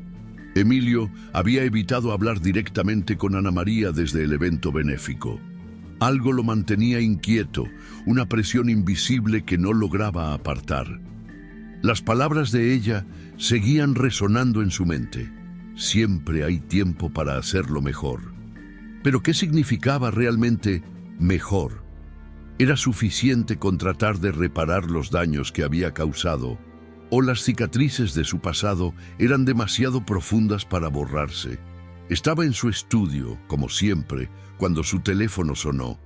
Emilio había evitado hablar directamente con Ana María desde el evento benéfico. Algo lo mantenía inquieto, una presión invisible que no lograba apartar. Las palabras de ella seguían resonando en su mente. Siempre hay tiempo para hacerlo mejor. Pero ¿qué significaba realmente mejor? ¿Era suficiente con tratar de reparar los daños que había causado? ¿O las cicatrices de su pasado eran demasiado profundas para borrarse? Estaba en su estudio, como siempre, cuando su teléfono sonó.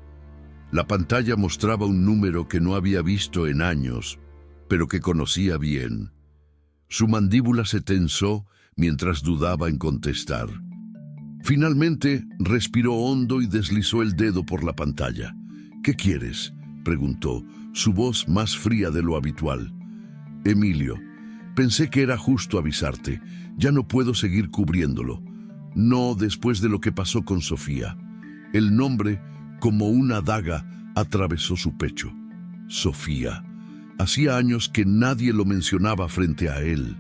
La pantalla mostraba un número que no había visto en años, pero que conocía bien. Su mandíbula se tensó mientras dudaba en contestar. Finalmente, respiró hondo y deslizó el dedo por la pantalla. «¿Qué quieres?», preguntó, su voz más fría de lo habitual. «Emilio, pensé que era justo avisarte. Ya no puedo seguir cubriéndolo. No después de lo que pasó con Sofía». El nombre, como una daga, atravesó su pecho. Sofía. Hacía años que nadie lo mencionaba frente a él.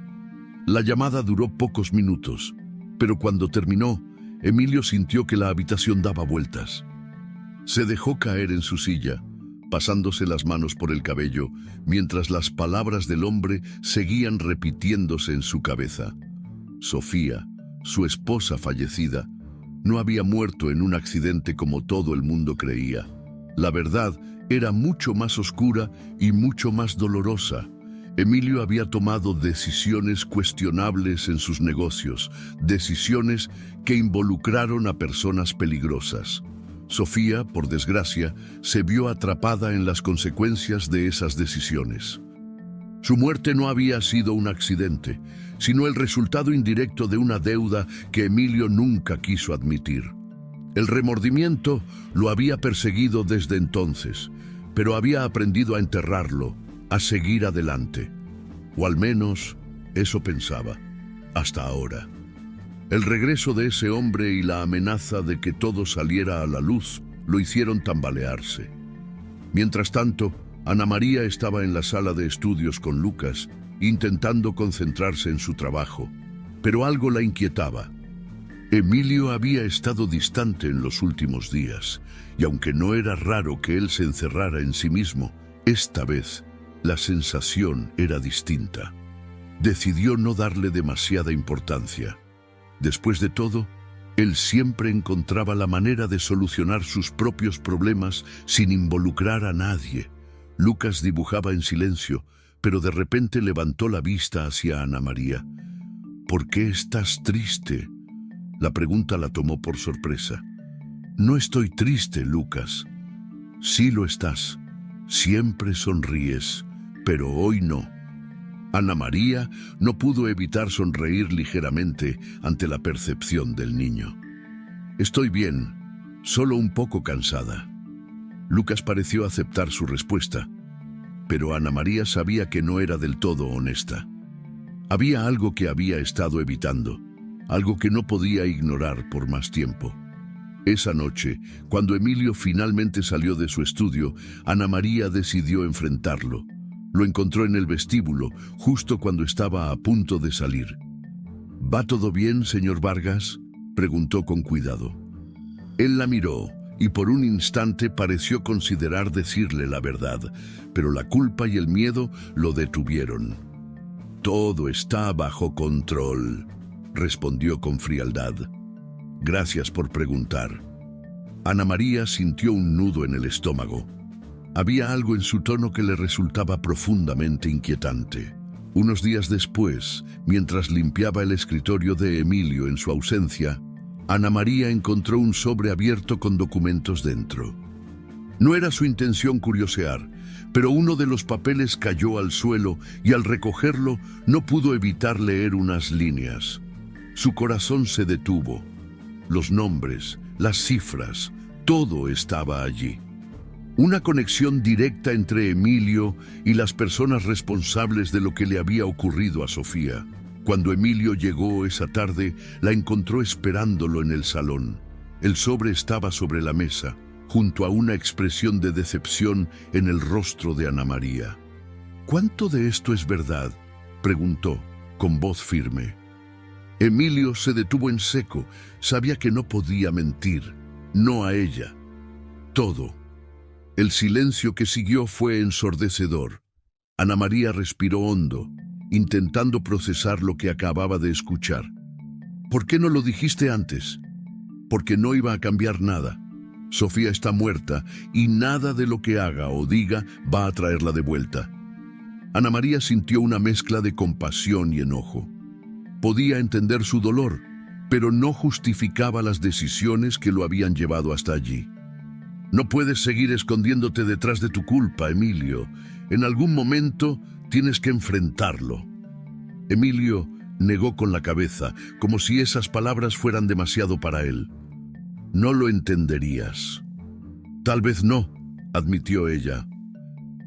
La llamada duró pocos minutos, pero cuando terminó, Emilio sintió que la habitación daba vueltas. Se dejó caer en su silla, pasándose las manos por el cabello, mientras las palabras del hombre seguían repitiéndose en su cabeza. Sofía, su esposa fallecida, no había muerto en un accidente como todo el mundo creía. La verdad era mucho más oscura y mucho más dolorosa. Emilio había tomado decisiones cuestionables en sus negocios, decisiones que involucraron a personas peligrosas. Sofía, por desgracia, se vio atrapada en las consecuencias de esas decisiones. Su muerte no había sido un accidente, sino el resultado indirecto de una deuda que Emilio nunca quiso admitir. El remordimiento lo había perseguido desde entonces, pero había aprendido a enterrarlo, a seguir adelante. O al menos eso pensaba, hasta ahora. El regreso de ese hombre y la amenaza de que todo saliera a la luz lo hicieron tambalearse. Mientras tanto, Ana María estaba en la sala de estudios con Lucas, intentando concentrarse en su trabajo, pero algo la inquietaba. Emilio había estado distante en los últimos días, y aunque no era raro que él se encerrara en sí mismo, esta vez la sensación era distinta. Decidió no darle demasiada importancia. Después de todo, él siempre encontraba la manera de solucionar sus propios problemas sin involucrar a nadie. Lucas dibujaba en silencio, pero de repente levantó la vista hacia Ana María. ¿Por qué estás triste? La pregunta la tomó por sorpresa. No estoy triste, Lucas. Sí lo estás. Siempre sonríes, pero hoy no. Ana María no pudo evitar sonreír ligeramente ante la percepción del niño. Estoy bien, solo un poco cansada. Lucas pareció aceptar su respuesta, pero Ana María sabía que no era del todo honesta. Había algo que había estado evitando, algo que no podía ignorar por más tiempo. Esa noche, cuando Emilio finalmente salió de su estudio, Ana María decidió enfrentarlo. Lo encontró en el vestíbulo, justo cuando estaba a punto de salir. ¿Va todo bien, señor Vargas?, preguntó con cuidado. Él la miró y por un instante pareció considerar decirle la verdad, pero la culpa y el miedo lo detuvieron. Todo está bajo control, respondió con frialdad. Gracias por preguntar. Ana María sintió un nudo en el estómago. Había algo en su tono que le resultaba profundamente inquietante. Unos días después, mientras limpiaba el escritorio de Emilio en su ausencia, Ana María encontró un sobre abierto con documentos dentro. No era su intención curiosear, pero uno de los papeles cayó al suelo y al recogerlo no pudo evitar leer unas líneas. Su corazón se detuvo. Los nombres, las cifras, todo estaba allí. Una conexión directa entre Emilio y las personas responsables de lo que le había ocurrido a Sofía. Cuando Emilio llegó esa tarde, la encontró esperándolo en el salón. El sobre estaba sobre la mesa, junto a una expresión de decepción en el rostro de Ana María. ¿Cuánto de esto es verdad?, preguntó, con voz firme. Emilio se detuvo en seco. Sabía que no podía mentir, no a ella. Todo. El silencio que siguió fue ensordecedor. Ana María respiró hondo, intentando procesar lo que acababa de escuchar. ¿Por qué no lo dijiste antes? Porque no iba a cambiar nada. Sofía está muerta y nada de lo que haga o diga va a traerla de vuelta. Ana María sintió una mezcla de compasión y enojo. Podía entender su dolor, pero no justificaba las decisiones que lo habían llevado hasta allí. No puedes seguir escondiéndote detrás de tu culpa, Emilio. En algún momento tienes que enfrentarlo. Emilio negó con la cabeza, como si esas palabras fueran demasiado para él. No lo entenderías. Tal vez no, admitió ella.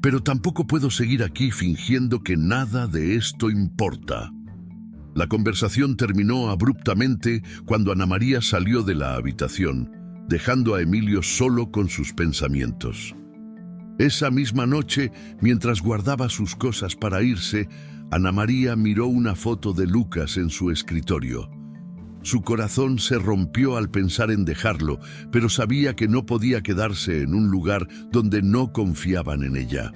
Pero tampoco puedo seguir aquí fingiendo que nada de esto importa. La conversación terminó abruptamente cuando Ana María salió de la habitación, dejando a Emilio solo con sus pensamientos. Esa misma noche, mientras guardaba sus cosas para irse, Ana María miró una foto de Lucas en su escritorio. Su corazón se rompió al pensar en dejarlo, pero sabía que no podía quedarse en un lugar donde no confiaban en ella.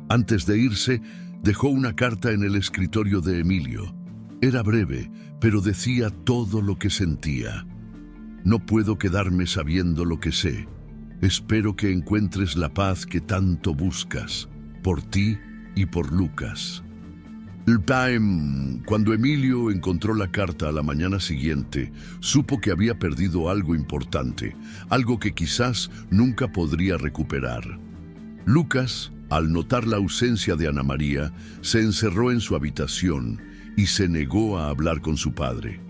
Antes de irse, dejó una carta en el escritorio de Emilio. Era breve, pero decía todo lo que sentía. No puedo quedarme sabiendo lo que sé. Espero que encuentres la paz que tanto buscas, por ti y por Lucas. Cuando Emilio encontró la carta a la mañana siguiente, supo que había perdido algo importante, algo que quizás nunca podría recuperar. Lucas, al notar la ausencia de Ana María, se encerró en su habitación y se negó a hablar con su padre.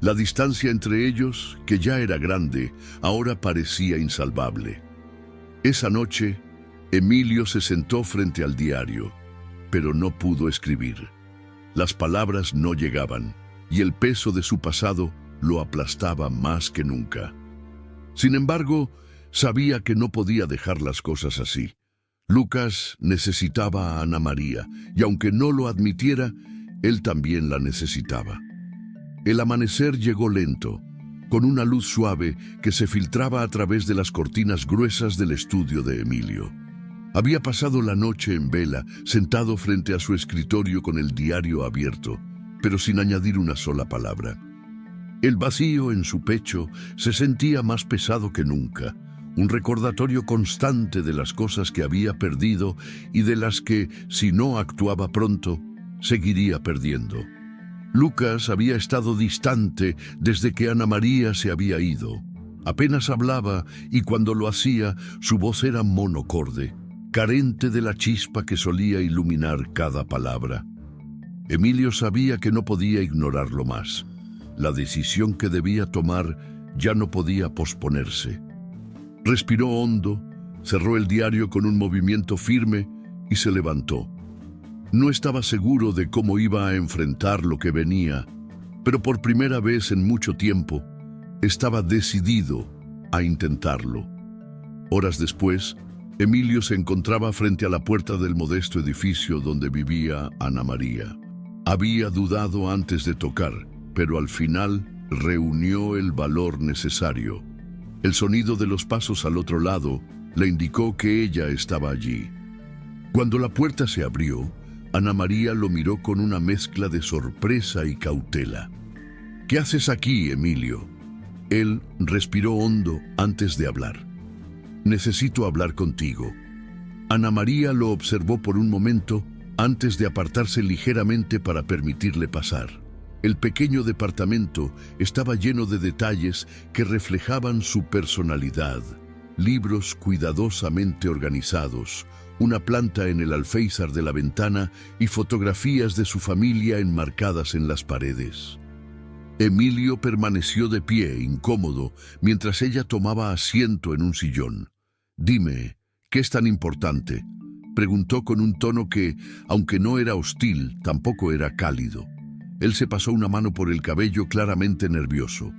La distancia entre ellos, que ya era grande, ahora parecía insalvable. Esa noche, Emilio se sentó frente al diario, pero no pudo escribir. Las palabras no llegaban, y el peso de su pasado lo aplastaba más que nunca. Sin embargo, sabía que no podía dejar las cosas así. Lucas necesitaba a Ana María, y aunque no lo admitiera, él también la necesitaba. El amanecer llegó lento, con una luz suave que se filtraba a través de las cortinas gruesas del estudio de Emilio. Había pasado la noche en vela, sentado frente a su escritorio con el diario abierto, pero sin añadir una sola palabra. El vacío en su pecho se sentía más pesado que nunca, un recordatorio constante de las cosas que había perdido y de las que, si no actuaba pronto, seguiría perdiendo. Lucas había estado distante desde que Ana María se había ido. Apenas hablaba y cuando lo hacía, su voz era monocorde, carente de la chispa que solía iluminar cada palabra. Emilio sabía que no podía ignorarlo más. La decisión que debía tomar ya no podía posponerse. Respiró hondo, cerró el diario con un movimiento firme y se levantó. No estaba seguro de cómo iba a enfrentar lo que venía, pero por primera vez en mucho tiempo estaba decidido a intentarlo. Horas después, Emilio se encontraba frente a la puerta del modesto edificio donde vivía Ana María. Había dudado antes de tocar, pero al final reunió el valor necesario. El sonido de los pasos al otro lado le indicó que ella estaba allí. Cuando la puerta se abrió, Ana María lo miró con una mezcla de sorpresa y cautela. «¿Qué haces aquí, Emilio?» Él respiró hondo antes de hablar. «Necesito hablar contigo». Ana María lo observó por un momento antes de apartarse ligeramente para permitirle pasar. El pequeño departamento estaba lleno de detalles que reflejaban su personalidad. Libros cuidadosamente organizados, una planta en el alféizar de la ventana y fotografías de su familia enmarcadas en las paredes. Emilio permaneció de pie, incómodo, mientras ella tomaba asiento en un sillón. «Dime, ¿qué es tan importante?», preguntó con un tono que, aunque no era hostil, tampoco era cálido. Él se pasó una mano por el cabello, claramente nervioso.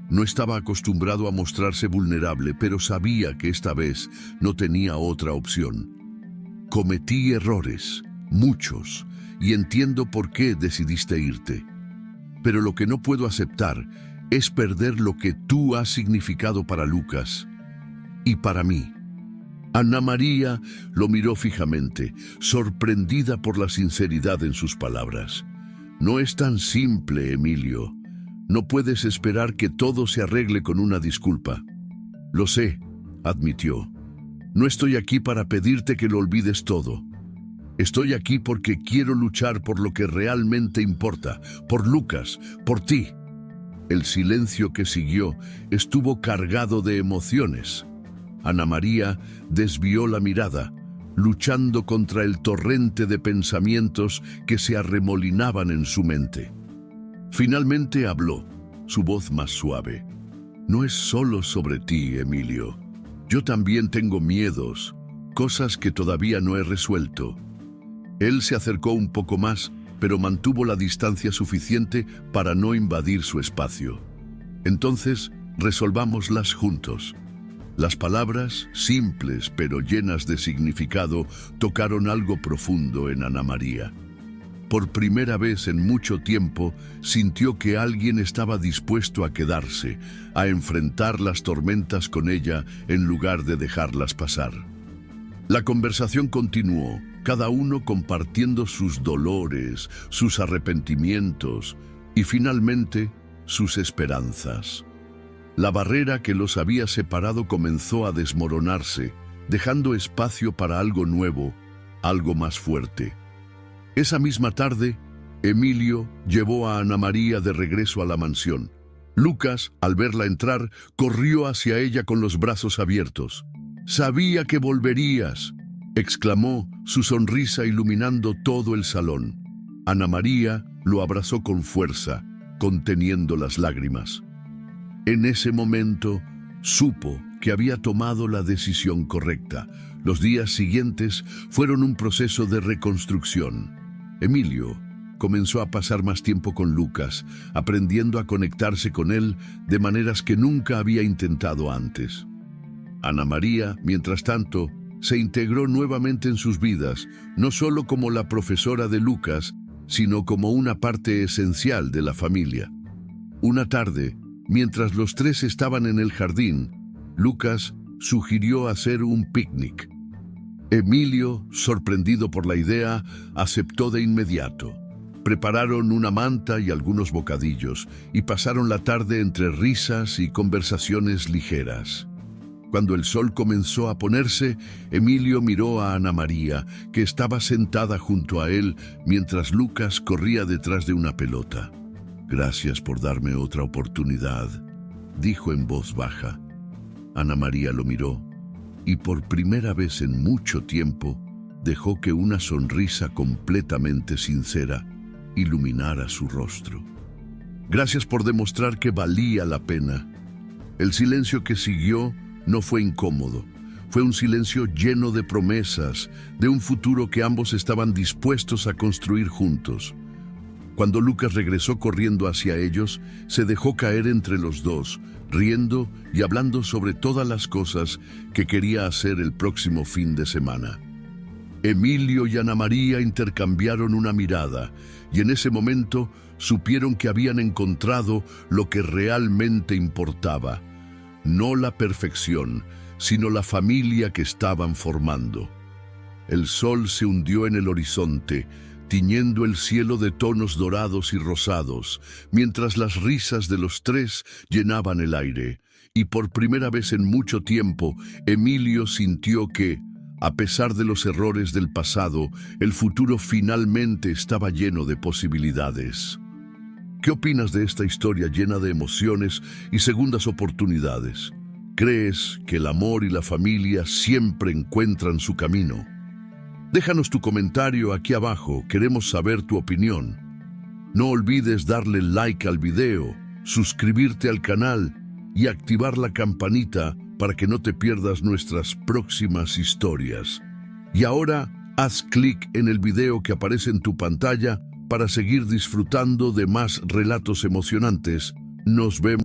No estaba acostumbrado a mostrarse vulnerable, pero sabía que esta vez no tenía otra opción. «Cometí errores, muchos, y entiendo por qué decidiste irte. Pero lo que no puedo aceptar es perder lo que tú has significado para Lucas y para mí». Ana María lo miró fijamente, sorprendida por la sinceridad en sus palabras. «No es tan simple, Emilio. No puedes esperar que todo se arregle con una disculpa». «Lo sé», admitió. «No estoy aquí para pedirte que lo olvides todo. Estoy aquí porque quiero luchar por lo que realmente importa, por Lucas, por ti». El silencio que siguió estuvo cargado de emociones. Ana María desvió la mirada, luchando contra el torrente de pensamientos que se arremolinaban en su mente. Finalmente habló, su voz más suave. «No es solo sobre ti, Emilio. Yo también tengo miedos, cosas que todavía no he resuelto». Él se acercó un poco más, pero mantuvo la distancia suficiente para no invadir su espacio. «Entonces, resolvámoslas juntos». Las palabras, simples pero llenas de significado, tocaron algo profundo en Ana María. Por primera vez en mucho tiempo, sintió que alguien estaba dispuesto a quedarse, a enfrentar las tormentas con ella en lugar de dejarlas pasar. La conversación continuó, cada uno compartiendo sus dolores, sus arrepentimientos y finalmente sus esperanzas. La barrera que los había separado comenzó a desmoronarse, dejando espacio para algo nuevo, algo más fuerte. Esa misma tarde, Emilio llevó a Ana María de regreso a la mansión. Lucas, al verla entrar, corrió hacia ella con los brazos abiertos. «Sabía que volverías», exclamó, su sonrisa iluminando todo el salón. Ana María lo abrazó con fuerza, conteniendo las lágrimas. En ese momento, supo que había tomado la decisión correcta. Los días siguientes fueron un proceso de reconstrucción. Emilio comenzó a pasar más tiempo con Lucas, aprendiendo a conectarse con él de maneras que nunca había intentado antes. Ana María, mientras tanto, se integró nuevamente en sus vidas, no solo como la profesora de Lucas, sino como una parte esencial de la familia. Una tarde, mientras los tres estaban en el jardín, Lucas sugirió hacer un picnic. Emilio, sorprendido por la idea, aceptó de inmediato. Prepararon una manta y algunos bocadillos y pasaron la tarde entre risas y conversaciones ligeras. Cuando el sol comenzó a ponerse, Emilio miró a Ana María, que estaba sentada junto a él mientras Lucas corría detrás de una pelota. «Gracias por darme otra oportunidad», dijo en voz baja. Ana María lo miró y por primera vez en mucho tiempo dejó que una sonrisa completamente sincera iluminara su rostro. «Gracias por demostrar que valía la pena». El silencio que siguió no fue incómodo. Fue un silencio lleno de promesas, de un futuro que ambos estaban dispuestos a construir juntos. Cuando Lucas regresó corriendo hacia ellos, se dejó caer entre los dos, riendo y hablando sobre todas las cosas que quería hacer el próximo fin de semana. Emilio y Ana María intercambiaron una mirada, y en ese momento supieron que habían encontrado lo que realmente importaba. No la perfección, sino la familia que estaban formando. El sol se hundió en el horizonte, tiñendo el cielo de tonos dorados y rosados, mientras las risas de los tres llenaban el aire. Y por primera vez en mucho tiempo, Emilio sintió que, a pesar de los errores del pasado, el futuro finalmente estaba lleno de posibilidades. ¿Qué opinas de esta historia llena de emociones y segundas oportunidades? ¿Crees que el amor y la familia siempre encuentran su camino? Déjanos tu comentario aquí abajo, queremos saber tu opinión. No olvides darle like al video, suscribirte al canal y activar la campanita para que no te pierdas nuestras próximas historias. Y ahora, haz clic en el video que aparece en tu pantalla para seguir disfrutando de más relatos emocionantes. Nos vemos.